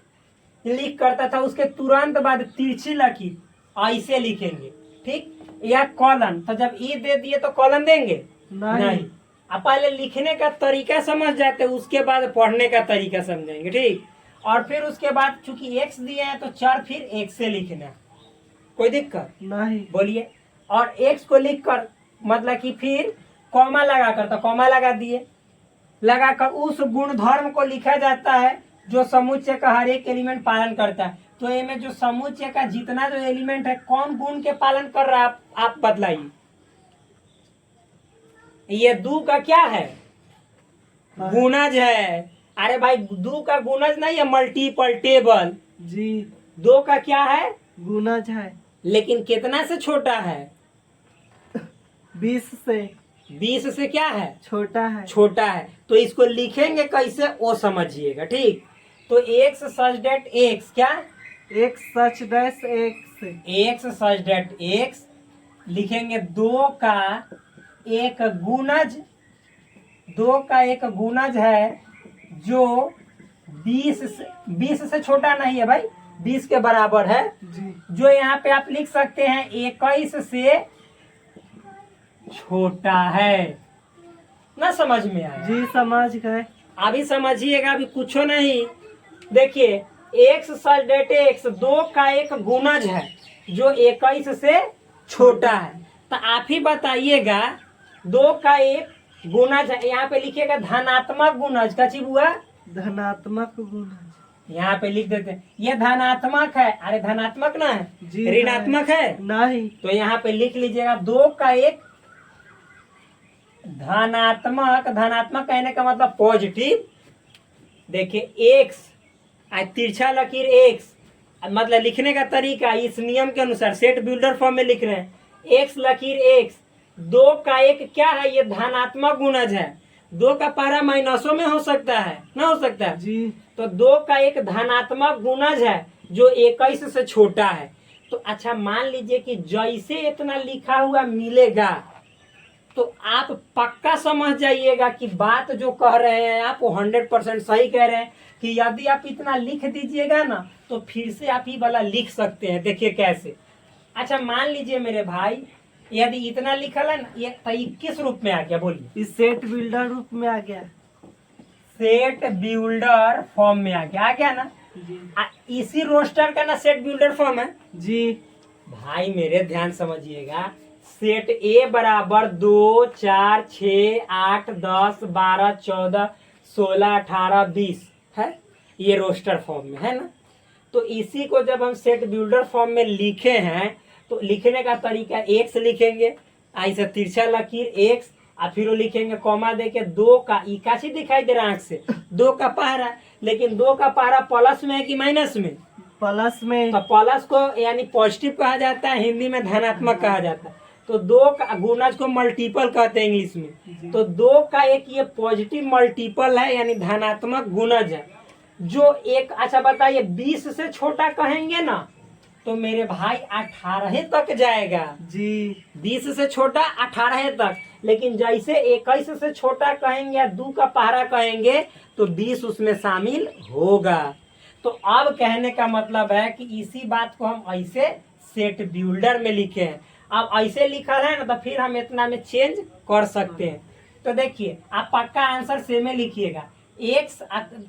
लिख करता था उसके तुरंत बाद तिरछी लकीर ऐसे लिखेंगे। ठीक, या कॉलन। तो जब ई दे दिए तो कॉलन देंगे नहीं। अब पहले लिखने का तरीका समझ जाते उसके बाद पढ़ने का तरीका समझेंगे। ठीक, और फिर उसके बाद चूंकि एक्स दिए हैं तो चर फिर एक से लिखना, कोई दिक्कत नहीं। बोलिए। और एक्स को लिख कर मतलब कि फिर कॉमा लगाकर, तो कॉमा लगा दिए, लगाकर उस गुणधर्म को लिखा जाता है जो समुच्चय का हर एक एलिमेंट पालन करता है। तो ये में जो समुच्चय का जितना जो एलिमेंट है कौन गुण के पालन कर रहा है आप बतलाइए। ये दो का क्या है, गुणज है। अरे भाई दो का गुणज नहीं है, मल्टीपल टेबल। जी दो का क्या है, गुणज है। लेकिन कितना से छोटा है, 20 से 20 से क्या है, छोटा है। छोटा है। तो इसको लिखेंगे कैसे वो समझिएगा, ठीक। तो एक्स सच डेट एक्स क्या, x such dash x, x such that x लिखेंगे, दो का एक गुणज, दो का एक गुणज है जो 20 से छोटा नहीं है भाई, 20 के बराबर है। जी जो यहाँ पे आप लिख सकते हैं 21 से छोटा है। ना समझ में आया? जी समझ गए। अभी समझिएगा, अभी कुछ नहीं। देखिए एक्स सच डेट एक्स दो का एक गुणज है जो 21 से छोटा है। तो आप ही बताइएगा, दो का एक गुणज है, यहाँ पे लिखिएगा धनात्मक गुणज का चीज हुआ, धनात्मक गुणज। यहाँ पे लिख देते हैं ये धनात्मक है। अरे धनात्मक ना है, जी ऋणात्मक है। नहीं। तो यहाँ पे लिख लीजिएगा दो का एक धनात्मक, धनात्मक कहने का मतलब पॉजिटिव। देखिए एक्स तिरछा लकीर एक्स, मतलब लिखने का तरीका इस नियम के अनुसार सेट बिल्डर फॉर्म में लिख रहे हैं, एक्स लकीर एक्स दो का एक क्या है, ये धनात्मक गुणज है। दो का पारा माइनसों में हो सकता है, ना हो सकता है जी। तो दो का एक धनात्मक गुणज है जो 21 से छोटा है। तो अच्छा मान लीजिए कि जैसे इतना लिखा हुआ मिलेगा तो आप पक्का समझ जाइएगा कि बात जो कह रहे हैं आप वो 100% सही कह रहे हैं कि यदि आप इतना लिख दीजिएगा ना तो फिर से आप ही वाला लिख सकते हैं। देखिए कैसे। अच्छा मान लीजिए मेरे भाई यदि इतना लिखल है ना, ये तो किस रूप में आ गया बोलिए, इस सेट बिल्डर रूप में आ गया। सेट बिल्डर फॉर्म में आ गया ना। जी इसी रोस्टर का ना सेट बिल्डर फॉर्म है। जी। भाई मेरे ध्यान समझिएगा, सेट ए बराबर 2 4 6 8 10 12 14 16 18 20 है, ये रोस्टर फॉर्म में है ना। तो इसी को जब हम सेट बिल्डर फॉर्म में लिखे हैं तो लिखने का तरीका एक्स लिखेंगे, ऐसे तिरछा लकीर एक्स, और फिर वो लिखेंगे कॉमा देके दो का इकासी दिखाई दे रहा है आंख से, दो का पहरा, लेकिन दो का पहरा प्लस में है कि माइनस में, प्लस में। तो प्लस को यानी पॉजिटिव कहा जाता है, हिंदी में धनात्मक कहा जाता है। तो दो का गुणज को मल्टीपल कहते हैं इंग्लिश में। तो दो का एक ये पॉजिटिव मल्टीपल है यानी धनात्मक गुणज है जो एक, अच्छा बताइए 20 से छोटा कहेंगे ना तो मेरे भाई 18 तक जाएगा। जी 20 से छोटा 18 तक, लेकिन जैसे 21 से छोटा कहेंगे या 2 का पहरा कहेंगे तो 20 उसमें शामिल होगा। तो अब कहने का मतलब है कि इसी बात को हम ऐसे सेट बिल्डर में लिखे हैं। अब ऐसे लिखा है ना तो फिर हम इतना में चेंज कर सकते हैं। तो देखिए आप पक्का आंसर सेम लिखिएगा, एक्स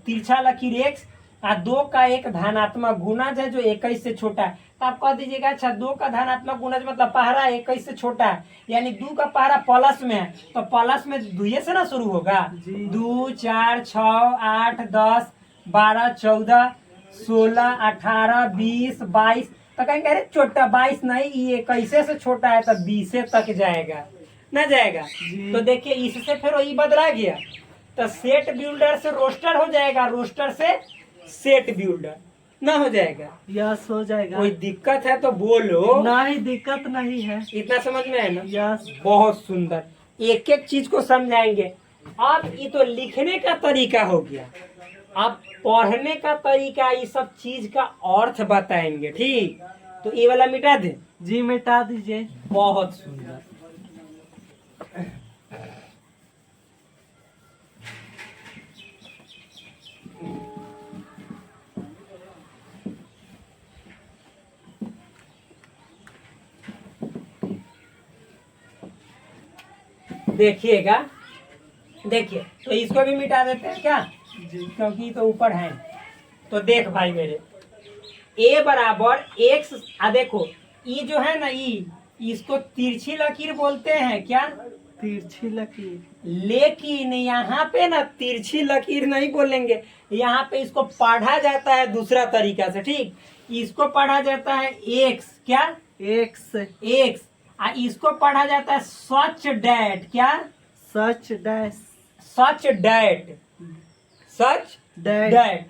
तिरछा लकीर एक्स और दो का एक धनात्मक गुणज है जो 21 से छोटा है। तो आप कह दीजिएगा अच्छा दो का धनात्मक गुणज मतलब पहरा 21 से छोटा है, यानी दो का पहरा प्लस में है तो प्लस में दुए से ना शुरू होगा, 2 4 6 8 10 12 14 16 18 20 22, तो कहेंगे अरे छोटा 22 नहीं ये 21 से छोटा है तो 20 तक जाएगा ना जाएगा। तो देखिए इससे फिर वही बदला गया, तो सेट बिल्डर से रोस्टर हो जाएगा, रोस्टर से सेट बिल्डर ना हो जाएगा। यस हो जाएगा। कोई दिक्कत है तो बोलो। नहीं दिक्कत नहीं है। इतना समझ में है ना? यस। बहुत सुंदर, एक एक चीज को समझाएंगे। अब ये तो लिखने का तरीका हो गया, अब पढ़ने का तरीका, ये सब चीज का अर्थ बताएंगे। ठीक, तो ये वाला मिटा दे। जी मिटा दीजिए। बहुत सुंदर। देखिएगा, देखिए तो इसको भी मिटा देते हैं क्या, क्योंकि तो ऊपर है। तो देख भाई मेरे, a बराबर x, देखो ई जो है ना, ई इसको तिरछी लकीर बोलते हैं क्या? तिरछी लकीर। लेकिन यहाँ पे ना तिरछी लकीर नहीं बोलेंगे, यहाँ पे इसको पढ़ा जाता है दूसरा तरीका से। ठीक, इसको पढ़ा जाता है एक्स, क्या? एक्स। एक्स। इसको पढ़ा जाता है सच डैट, क्या? Such dash. Such that, such that. That.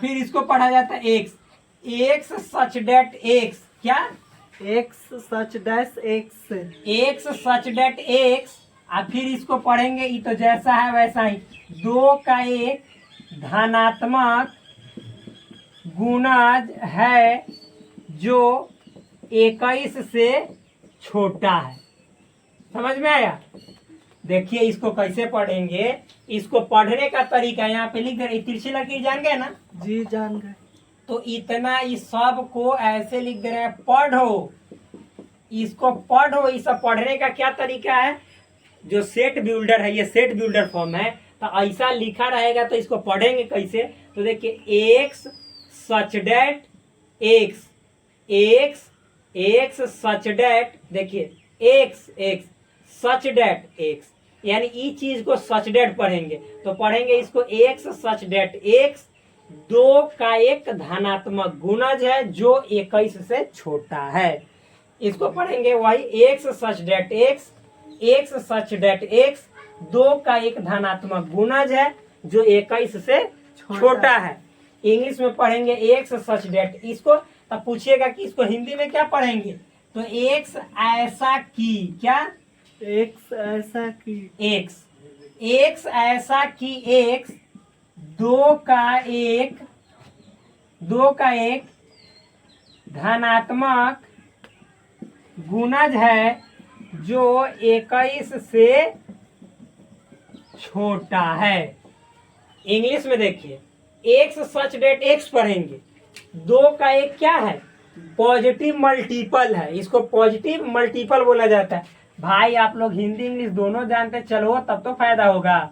फिर इसको पढ़ा जाता है x, x such that x, क्या? X such dash x. X such that x. फिर इसको पढ़ेंगे, ये तो जैसा है वैसा ही, 2 का एक धनात्मक गुणज है जो 21 से छोटा है। समझ में आया? देखिए इसको कैसे पढ़ेंगे, इसको पढ़ने का तरीका यहाँ पे लिख दे रहे, तिरछी लकीर जान गए ना? जी जान गए। तो इतना इस सब को ऐसे लिख दे रहे हैं, पढ़ो, इसको पढ़ो। इस सब पढ़ने का क्या तरीका है, जो सेट बिल्डर है, ये सेट बिल्डर फॉर्म है, तो ऐसा लिखा रहेगा। तो इसको पढ़ेंगे कैसे, तो देखिए x such that x, x x such that, देखिए x x such that x, यानी ई चीज को सच डैट पढ़ेंगे। तो पढ़ेंगे इसको एक्स सच डैट एक्स, 2 का एक धनात्मक गुणज है जो 21 से छोटा है। इसको पढ़ेंगे वही x such that x, x such that x, 2 का एक धनात्मक गुणज है जो 21 से छोटा है। इंग्लिश में पढ़ेंगे एक्स सच डैट, इसको तब पूछिएगा कि इसको हिंदी में क्या पढ़ेंगे, तो एक्स ऐसा की, क्या? एक्स ऐसा की एक्स, एक्स ऐसा की एक्स, 2 का एक धनात्मक गुणज है जो 21 से छोटा है। इंग्लिश में देखिए, एक्स सच डेट एक्स पढ़ेंगे, 2 का एक क्या है, पॉजिटिव मल्टीपल है, इसको पॉजिटिव मल्टीपल बोला जाता है। भाई आप लोग हिंदी इंग्लिश दोनों जानते, चलो तब तो फायदा होगा।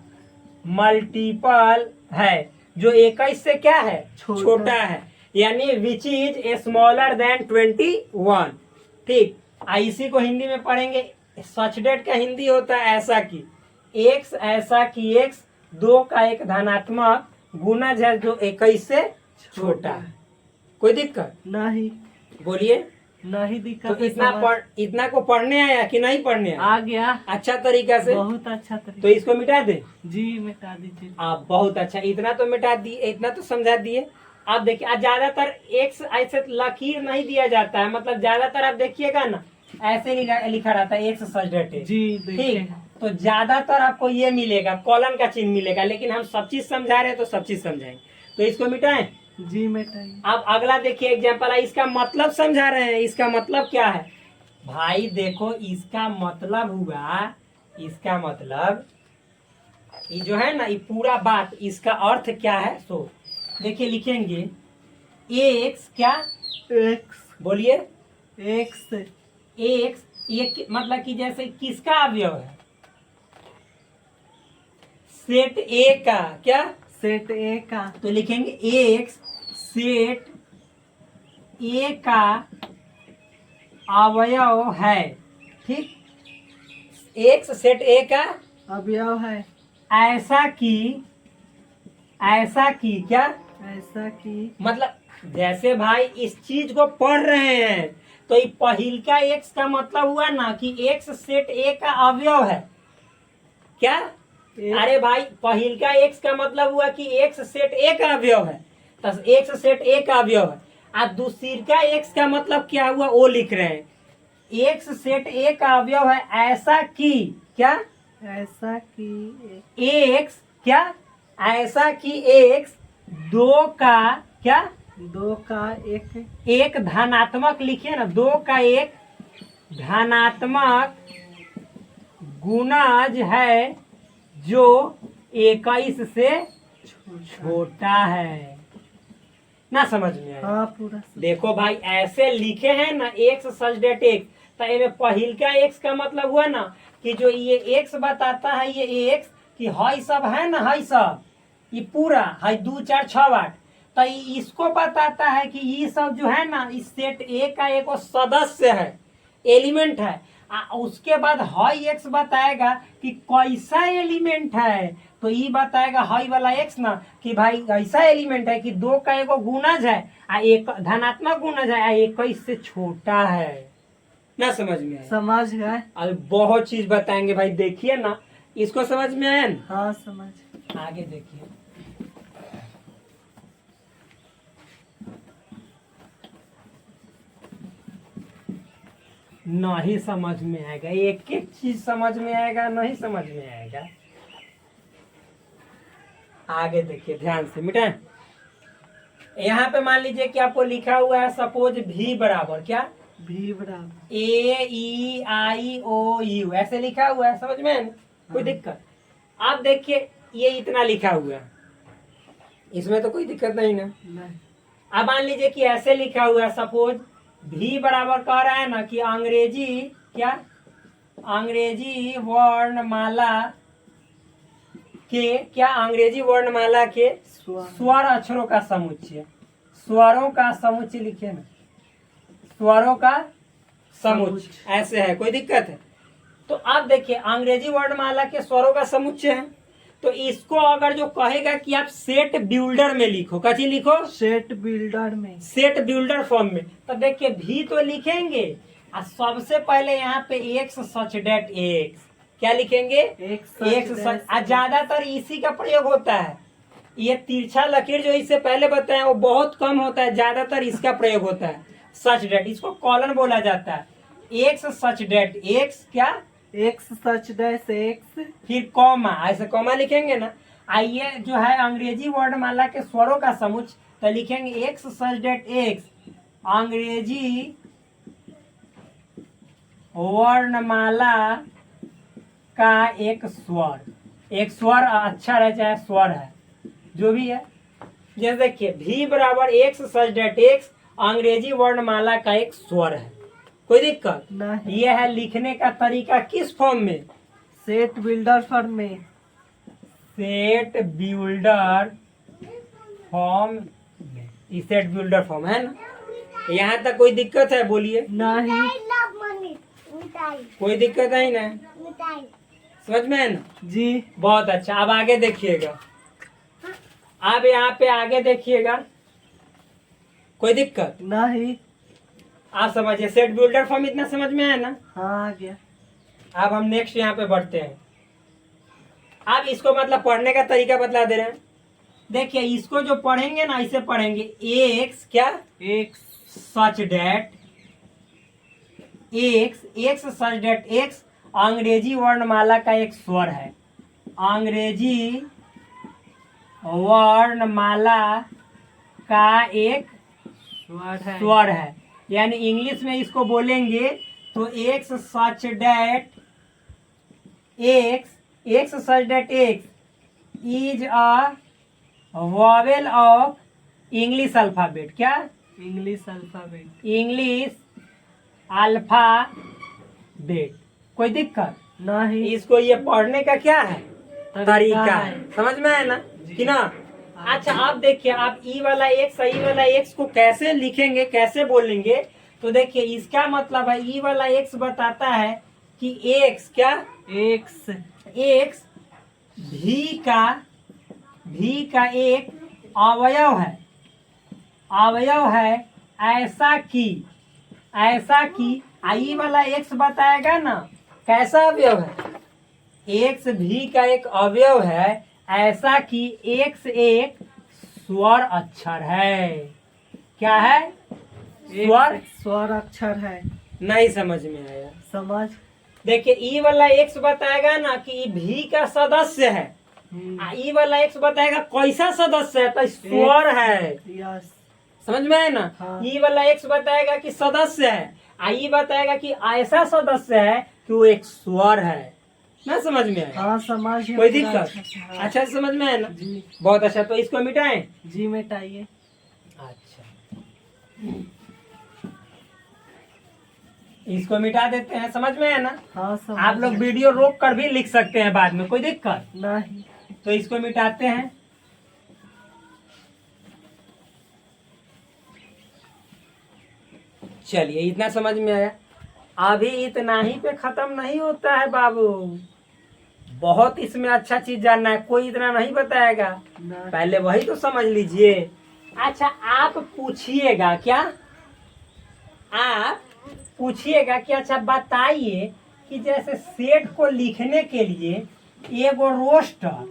मल्टीपल है जो 21 से क्या है, छोटा है, यानी विच इज स्मॉलर देन 21। ठीक, इसी को हिंदी में पढ़ेंगे, सच डेट का हिंदी होता है ऐसा की, एक्स ऐसा की एक्स, 2 का एक धनात्मक गुणज है जो 21 से छोटा है। कोई दिक्कत नहीं? बोलिए। नहीं दिक्कत। तो इतना को पढ़ने आया कि नहीं पढ़ने आया? आ गया अच्छा तरीका से, बहुत अच्छा तरीका। तो इसको मिटा दे। जी मिटा दीजिए। आप बहुत अच्छा, इतना तो मिटा दिए, इतना तो समझा दिए। आप देखिए, ज्यादातर एक्स ऐसे लकीर नहीं दिया जाता है, मतलब ज्यादातर आप देखिएगा ना ऐसे लिखा रहता है एक्स सच डेट एक्स। जी ठीक, तो ज्यादातर आपको ये मिलेगा, कॉलन का चिन्ह मिलेगा, लेकिन हम सब चीज समझा रहे हैं तो सब चीज समझाएंगे। तो इसको मिटाएं। जी मिटाइए। अब अगला देखिए एग्जाम्पल, इसका मतलब समझा रहे हैं, इसका मतलब क्या है भाई? देखो इसका मतलब हुआ, इसका मतलब ये जो है ना, ये पूरा बात, इसका अर्थ क्या है, सो देखिए लिखेंगे एक्स, क्या? एक्स। बोलिए। एक्स। एक्स ये मतलब कि जैसे किसका अवयव है, सेट ए का, क्या? सेट ए का। तो लिखेंगे एक्स सेट ए का अवयव है। ठीक, एक्स सेट ए का अवयव है, ऐसा कि क्या? ऐसा कि मतलब जैसे भाई इस चीज को पढ़ रहे हैं, तो ये पहिलका एक्स का मतलब हुआ ना कि एक्स सेट ए का अवयव है, क्या? अरे भाई पहिलका एक्स का मतलब हुआ कि एक्स सेट ए का अवयव है, तो एक्स सेट ए का अवयव है। अब दूसरा एक्स का मतलब क्या हुआ, वो लिख रहे हैं, एक्स सेट ए का अवयव है ऐसा कि, क्या? ऐसा कि एक्स, क्या? ऐसा कि एक्स 2 का, क्या? 2 का एक धनात्मक, लिखिए ना, 2 का एक धनात्मक गुणज है जो 21 से छोटा है। ना समझ में आया? हाँ पूरा। देखो भाई ऐसे लिखे हैं ना, एक्स सच डेट एक्स, तो इनमें पहिलका एक्स का मतलब हुआ ना कि जो ये एक्स बताता है, ये एक्स कि हई सब है ना, हई सब ये पूरा हई 2 4 6 8, तो इसको बताता है कि ये सब जो है ना इस सेट ए का एक सदस्य है, एलिमेंट है। उसके बाद हाई एक्स बताएगा कि कैसा एलिमेंट है, तो ये बताएगा हाई वाला एक्स ना कि भाई ऐसा एलिमेंट है कि 2 का एगो गुणज है आ एक धनात्मक गुणज है आ 21 से छोटा है। ना समझ में आया? समझ गए। अब बहुत चीज बताएंगे भाई, देखिए ना, इसको समझ में आया ना? हाँ समझ। आगे देखिए, नहीं समझ में आएगा, एक एक चीज समझ में आएगा, नहीं समझ में आएगा। आगे देखिए ध्यान से, मिटाएं। यहाँ पे मान लीजिए कि आपको लिखा हुआ है सपोज भी बराबर क्या, भी बराबर AEIOU ऐसे लिखा हुआ है, समझ में है ना? कोई दिक्कत? आप देखिए ये इतना लिखा हुआ है, इसमें तो कोई दिक्कत नहीं ना। नहीं। अब मान लीजिए कि ऐसे लिखा हुआ है सपोज भी बराबर कह रहा है ना कि अंग्रेजी क्या, अंग्रेजी वर्णमाला के क्या, अंग्रेजी वर्णमाला के स्वर अक्षरों का समुच्चय, स्वरों का समुच्चय लिखिए ना, स्वरों का समुच्चय ऐसे है, कोई दिक्कत है? तो आप देखिए अंग्रेजी वर्णमाला के स्वरों का समुच्चय है, तो इसको अगर जो कहेगा कि आप सेट बिल्डर में लिखो, कथी लिखो? सेट बिल्डर में, सेट बिल्डर फॉर्म में, तो देखिए भी तो लिखेंगे और सबसे पहले यहाँ पे एक्स सच डेट एक्स, क्या लिखेंगे? एक्स सच। ज्यादातर इसी का प्रयोग होता है, ये तिरछा लकीर जो इससे पहले बताया वो बहुत कम होता है, ज्यादातर इसका प्रयोग होता है, सच डेट, इसको कॉलन बोला जाता है। एक्स सच डेट एक्स क्या, एक्स सच डैश एक्स, फिर कॉमा, ऐसे कॉमा लिखेंगे ना। आइए जो है अंग्रेजी वर्णमाला के स्वरों का समुच्चय, तो लिखेंगे एक्स सच डेट एक्स, अंग्रेजी वर्णमाला का एक स्वर, एक स्वर अक्षर है चाहे स्वर है जो भी है। जैसे देखिए भी बराबर एक्स सच डेट एक्स, अंग्रेजी वर्णमाला का एक स्वर है, कोई दिक्कत नहीं। ये है लिखने का तरीका किस फॉर्म में? सेट बिल्डर फॉर्म में, सेट बिल्डर फॉर्म में, ये सेट बिल्डर फॉर्म है ना? यहाँ तक कोई दिक्कत है? बोलिए। नहीं। कोई दिक्कत है ना? समझ में है ना? जी। बहुत अच्छा। अब आगे देखिएगा, अब यहाँ पे आगे देखिएगा, कोई दिक्कत नहीं। आप समझिए, सेट बिल्डर फॉर्म इतना समझ में आया ना? हाँ आ गया। अब हम नेक्स्ट यहाँ पे बढ़ते हैं। अब इसको मतलब पढ़ने का तरीका बतला दे रहे हैं। देखिए इसको जो पढ़ेंगे ना इसे पढ़ेंगे एक्स क्या, x such that x, x such that x अंग्रेजी वर्णमाला का एक स्वर है, अंग्रेजी वर्णमाला का एक स्वर है, यानी इंग्लिश में इसको बोलेंगे तो x such that x, x such that x is a vowel of English alphabet क्या, इंग्लिश अल्फाबेट, इंग्लिश अल्फाबेट। कोई दिक्कत नहीं। इसको ये पढ़ने का क्या है तरीका है, है। समझ में है ना कि ना? अच्छा आप देखिए, आप ई वाला एक्स को कैसे लिखेंगे, कैसे बोलेंगे? तो देखिए इसका मतलब है ई वाला एक्स बताता है कि एक्स क्या, एक्स एक्स भी का एक अवयव है, अवयव है ऐसा कि आई वाला एक्स बताएगा ना कैसा अवयव है, एक्स भी का एक अवयव है ऐसा कि एक्स एक स्वर अक्षर है। क्या है? स्वर अक्षर है। नहीं समझ में आया? समझ। देखिए ई वाला एक्स बताएगा ना कि भी का सदस्य है, ई वाला एक्स बताएगा कैसा सदस्य है, तो स्वर है। यस। समझ में है ना? हाँ। ई वाला एक्स बताएगा कि सदस्य है, आई बताएगा कि ऐसा सदस्य है कि वो एक स्वर है। ना समझ में आया? हाँ समझ। कोई दिक्कत? अच्छा समझ में है ना? जी। बहुत अच्छा। तो इसको मिटाएं। जी मिटाइए। अच्छा इसको मिटा देते हैं, समझ में है ना? हाँ समझ। आप लोग वीडियो रोक कर भी लिख सकते हैं बाद में, कोई दिक्कत नहीं। तो इसको मिटाते हैं। चलिए इतना समझ में आया। अभी इतना ही पे खत्म नहीं होता है बाबू, बहुत इसमें अच्छा चीज जानना है, कोई इतना नहीं बताएगा, पहले वही तो समझ लीजिए। अच्छा आप पूछिएगा क्या, आप पूछिएगा कि अच्छा बताइए कि जैसे सेट को लिखने के लिए एगो रोस्टर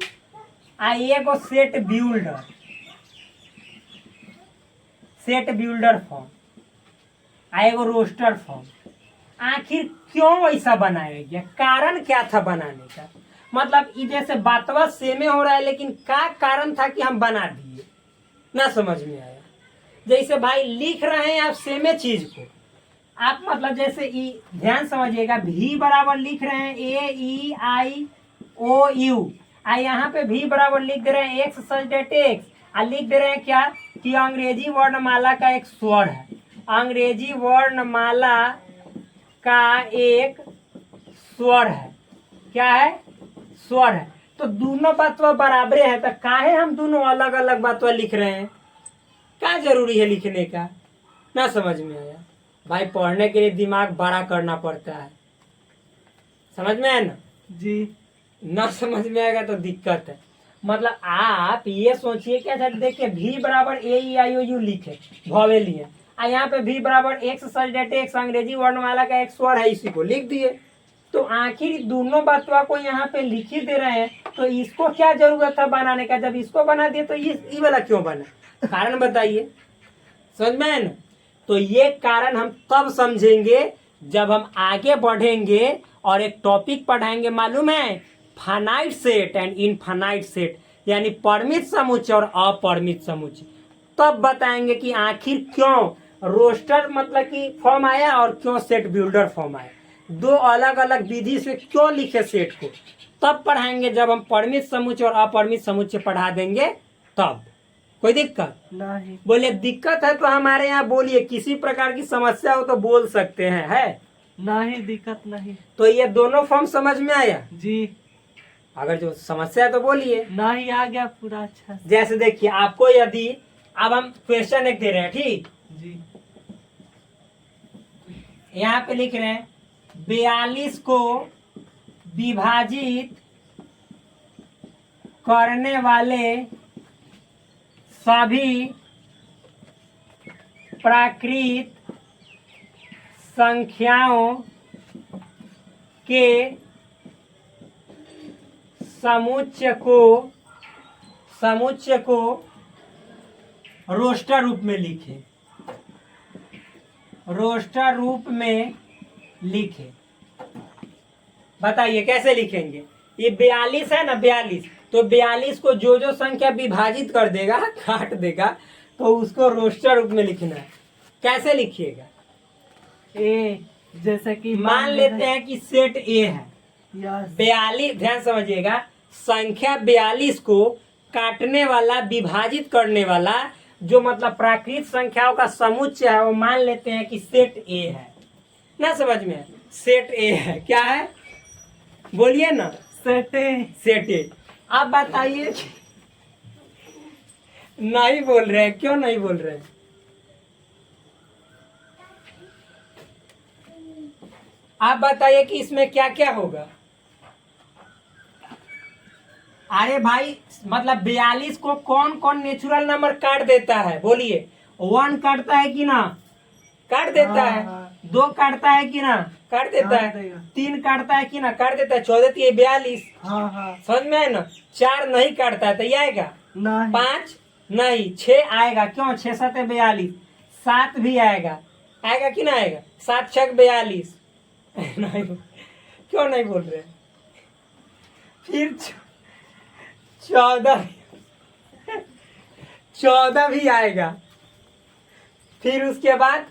आ एगो सेट बिल्डर फॉर्म आ एगो रोस्टर फॉर्म, आखिर क्यों ऐसा बनाया गया, कारण क्या था बनाने का। मतलब ये जैसे बातवा सेमे हो रहा है, लेकिन क्या कारण था कि हम बना दिए, ना समझ में आया। जैसे भाई लिख रहे हैं आप सेमे चीज को, आप मतलब जैसे ध्यान समझिएगा, भी बराबर लिख रहे हैं AEIOU, यहाँ पे भी बराबर लिख दे रहे हैं एक्स सच डेट एक्स, लिख दे रहे हैं क्या कि अंग्रेजी वर्णमाला का एक स्वर है, अंग्रेजी वर्णमाला का एक स्वर है, क्या है, स्वर है। तो दोनों बातवा बराबर है, तो काहे हम दोनों अलग अलग बातवा लिख रहे हैं, क्या जरूरी है लिखने का, ना समझ में आया। भाई पढ़ने के लिए दिमाग बड़ा करना पड़ता है, समझ में आया ना जी। ना समझ में आएगा तो दिक्कत है। मतलब आप ये सोचिए कि अच्छा देखिए भी बराबर AEIOU लिखे भवे लिए, यहाँ पे भी बराबर एक्स सच डेट एक्स अंग्रेजी वर्णमाला का एक स्वर है, इसी को लिख दिए। तो आखिर दोनों बातों को यहाँ पे लिख ही दे रहे हैं, तो इसको क्या जरूरत था बनाने का, जब इसको बना दिए तो ये वाला क्यों बना, कारण बताइए, समझ में है ना। तो ये कारण हम तब समझेंगे जब हम आगे बढ़ेंगे और एक टॉपिक पढ़ाएंगे, मालूम है, finite set and infinite set, यानी परिमित समुच्चय और अपरिमित समुच्चय। तब बताएंगे कि आखिर क्यों रोस्टर मतलब कि फॉर्म आया और क्यों सेट बिल्डर फॉर्म आया, दो अलग अलग विधि से क्यों लिखे सेट को, तब पढ़ाएंगे। जब हम परिमित समुच्चय और अपरिमित समुच्चय पढ़ा देंगे तब। कोई दिक्कत नहीं। बोले दिक्कत है तो हमारे यहाँ बोलिए, किसी प्रकार की समस्या हो तो बोल सकते हैं, है नहीं दिक्कत नहीं। तो ये दोनों फॉर्म समझ में आया जी। अगर जो समस्या है तो बोलिए। नहीं आ गया पूरा अच्छा से। जैसे देखिए आपको यदि अब हम क्वेश्चन एक दे रहे हैं, ठीक जी। यहाँ पे लिख रहे हैं 42 को विभाजित करने वाले सभी प्राकृत संख्याओं के समुच्चय को रोस्टर रूप में लिखे, रोस्टर रूप में लिखे। बताइए कैसे लिखेंगे, ये 42 है ना, 42, तो 42 को जो जो संख्या विभाजित कर देगा, काट देगा, तो उसको रोस्टर रूप में लिखना है। कैसे लिखिएगा, ए जैसे कि मान लेते हैं कि सेट ए है, यस 42, ध्यान समझिएगा, संख्या 42 को काटने वाला विभाजित करने वाला जो मतलब प्राकृत संख्याओं का समुच्चय है, वो मान लेते हैं कि सेट ए है, ना समझ में, सेट ए है, क्या है बोलिए ना, सेट सेट। आप बताइए, नहीं बोल रहे हैं, क्यों नहीं बोल रहे हैं, आप बताइए कि इसमें क्या क्या होगा। अरे भाई मतलब 42 को कौन कौन नेचुरल नंबर काट देता है, बोलिए, 1 काटता है कि ना, काट देता है, 2 काटता है कि ना, काट देता है, 3 काटता है कि ना, काट देता है, 14 3 42, समझ में है ना। 4 नहीं काटता है तो ये आएगा, 5 नहीं, 6 आएगा, क्यों, 6 7 42, 7 भी आएगा, आएगा कि ना आएगा, 7 6 42, नहीं क्यों नहीं बोल रहे, फिर 14 भी आएगा, फिर उसके बाद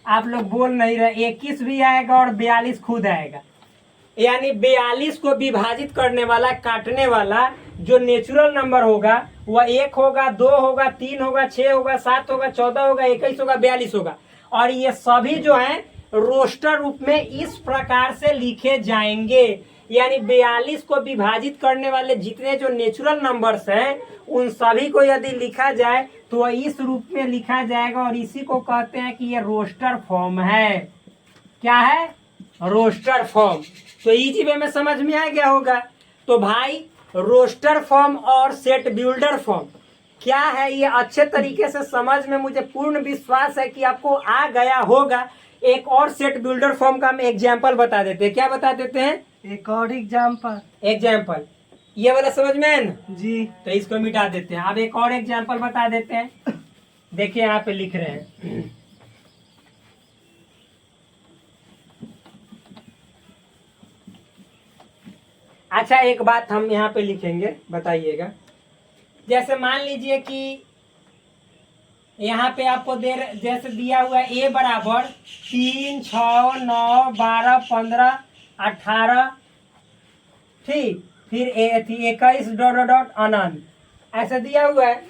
आप लोग बोल नहीं रहे, 21 भी आएगा और 42 खुद आएगा। यानी 42 को विभाजित करने वाला, काटने वाला जो नेचुरल नंबर होगा वह 1 होगा, 2 होगा, 3 होगा, 6 होगा, 7 होगा, 14 होगा, 21 होगा, 42 होगा। और ये सभी जो है रोस्टर रूप में इस प्रकार से लिखे जाएंगे। यानी 42 को विभाजित करने वाले जितने जो नेचुरल नंबर्स हैं उन सभी को यदि लिखा जाए तो इस रूप में लिखा जाएगा और इसी को कहते हैं कि ये रोस्टर फॉर्म है। क्या है? Roster form. तो इजी वे में समझ में आ गया होगा। तो भाई रोस्टर फॉर्म और सेट बिल्डर फॉर्म क्या है ये अच्छे तरीके से समझ में मुझे पूर्ण विश्वास है कि आपको आ गया होगा। एक और सेट बिल्डर फॉर्म का हम एग्जाम्पल बता देते हैं। क्या बता देते हैं? एक और एग्जाम्पल। एग्जाम्पल ये वाला समझ में है ना जी। तो इसको मिटा देते हैं। अब एक और एग्जाम्पल बता देते हैं। देखिए यहाँ पे लिख रहे हैं। अच्छा एक बात हम यहाँ पे लिखेंगे, बताइएगा। जैसे मान लीजिए कि यहाँ पे आपको जैसे दिया हुआ है a बराबर 3, 6, 9, 12, 15, 18, ठीक, फिर 21 डॉट डॉट डॉट अनंत ऐसे दिया हुआ है।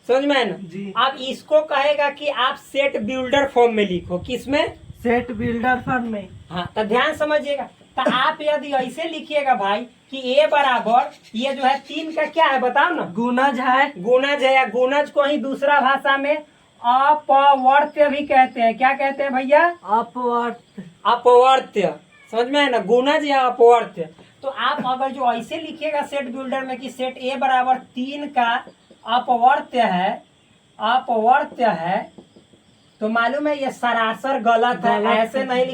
समझ में है ना जी। अब इसको कहेगा कि आप सेट बिल्डर फॉर्म में लिखो। किसमें? सेट बिल्डर फॉर्म में। हाँ तो ध्यान समझिएगा। तो आप यदि ऐसे लिखिएगा भाई कि a बराबर ये जो है 3 का क्या है बताओ ना? गुणज है। गुणज है, या गुणज को ही दूसरा भाषा में अपवर्त्य भी कहते हैं। क्या कहते हैं भैया? अपवर्त। अपवर्त्य। समझ में है ना? गुणज या अपवर्त्य। तो आप अगर जो ऐसे लिखिएगा सेट बिल्डर में कि सेट a बराबर 3 का अपवर्त्य है, अपवर्त्य है, तो मालूम है ये सरासर गलत है। ऐसे नहीं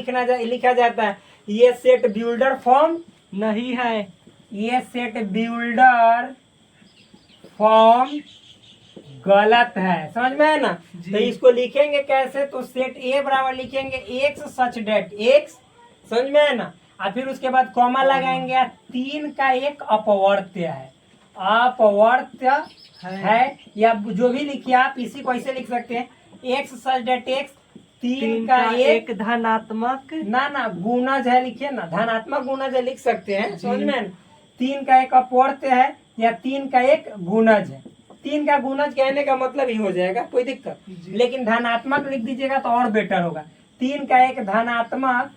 लिखा जाता है। ये सेट बिल्डर फॉर्म नहीं है। ये सेट बिल्डर फॉर्म गलत है। समझ में है ना? तो इसको लिखेंगे कैसे? तो सेट a बराबर लिखेंगे x सच डेट x। समझ में है ना? और फिर उसके बाद कॉमा लगाएंगे। 3 का एक अपवर्त्य है, अपवर्त्य है, या जो भी लिखिए आप इसी को ऐसे लिख सकते हैं x सच डेट x। 3 का एक धनात्मक ना गुणज है, लिखिए ना, धनात्मक गुणज है लिख सकते हैं। समझ में है ना? 3 का एक अपवर्त्य है या 3 का एक गुणज है। 3 का गुणज कहने का मतलब ही हो जाएगा, कोई दिक्कत। लेकिन धनात्मक लिख दीजिएगा तो और बेटर होगा। 3 का एक धनात्मक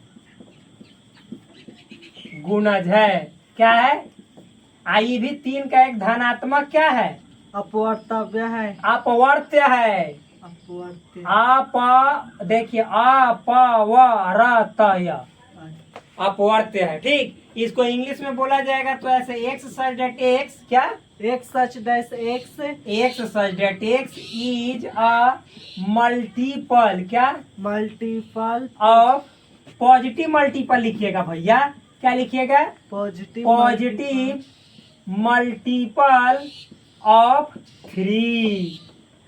गुणज है। क्या है? आई भी 3 का एक धनात्मक क्या है? अपवर्तव्य है। अपवर्त्य है। अपवर्त्य। देखिए अपवर्त्य, अपवर्त्य है। ठीक, इसको इंग्लिश में बोला जाएगा तो ऐसे x सच डेट x। क्या? x such dash x। x such that x is a multiple. क्या? मल्टीपल ऑफ पॉजिटिव मल्टीपल लिखिएगा भैया। क्या लिखिएगा? Positive multiple of 3।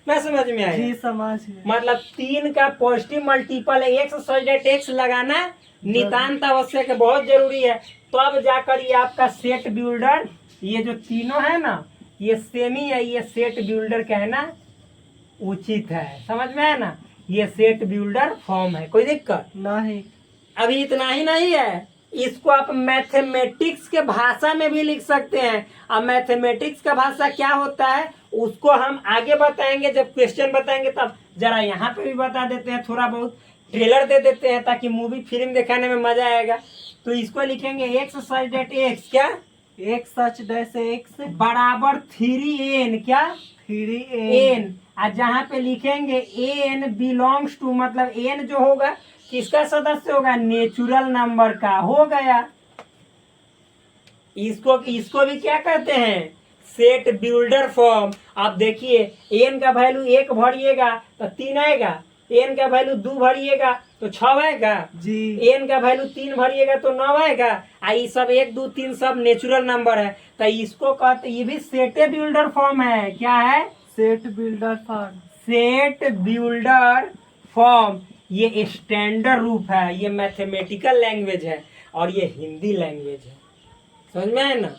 मैं समझ में आया? जी समझ गए। मतलब 3 का पॉजिटिव मल्टीपल है। x सच डेट x लगाना नितांत आवश्यक है, बहुत जरूरी है। तो अब जाकर ये आपका सेट बिल्डर, ये जो तीनों है ना ये सेमी है, ये सेट बिल्डर कहना उचित है। समझ में है ना? ये सेट बिल्डर फॉर्म है, कोई दिक्कत नहीं। अभी इतना ही नहीं है, इसको आप मैथमेटिक्स के भाषा में भी लिख सकते हैं। अब मैथमेटिक्स का भाषा क्या होता है उसको हम आगे बताएंगे, जब क्वेश्चन बताएंगे तब। जरा यहाँ पे भी बता देते हैं, थोड़ा बहुत ट्रेलर दे देते हैं ताकि मूवी फिल्म दिखाने में मजा आएगा। तो इसको लिखेंगे x सच डेट x। क्या? x सच डैश x बराबर 3n। क्या? 3n। और जहाँ पे लिखेंगे n बिलोंग्स टू, मतलब n जो होगा किसका सदस्य होगा? नेचुरल नंबर का। हो गया। इसको भी क्या कहते हैं? Set builder form. आप देखिए n का वैल्यू 1 भरिएगा तो 3 आएगा, n का वैल्यू 2 भरिएगा तो 6 आएगा जी। n का वैल्यू 3 भरिएगा तो 9 आएगा। ये सब 1, 2, 3 सब नेचुरल नंबर है। तो इसको कहते, ये भी सेट बिल्डर फॉर्म है। क्या है? Set builder form. Set builder form ये स्टैंडर्ड रूप है, ये मैथमेटिकल लैंग्वेज है और ये हिंदी लैंग्वेज है। समझ में है ना?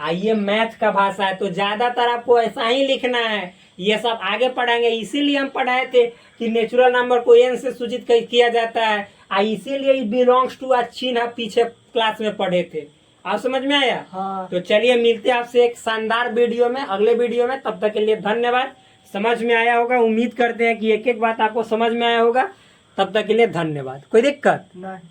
ये मैथ का भाषा है। तो ज्यादातर आपको ऐसा ही लिखना है। ये सब आगे पढ़ाएंगे, इसीलिए हम पढ़ाए थे कि नेचुरल नंबर को n से सूचित किया जाता है। इसीलिए बिलोंग्स टू चिन्ह पीछे क्लास में पढ़े थे। आप समझ में आया? हाँ। तो चलिए मिलते हैं आपसे एक शानदार वीडियो में, अगले वीडियो में। तब तक के लिए धन्यवाद। समझ में आया होगा, उम्मीद करते हैं कि एक एक बात आपको समझ में आया होगा। तब तक के लिए धन्यवाद। कोई दिक्कत नहीं।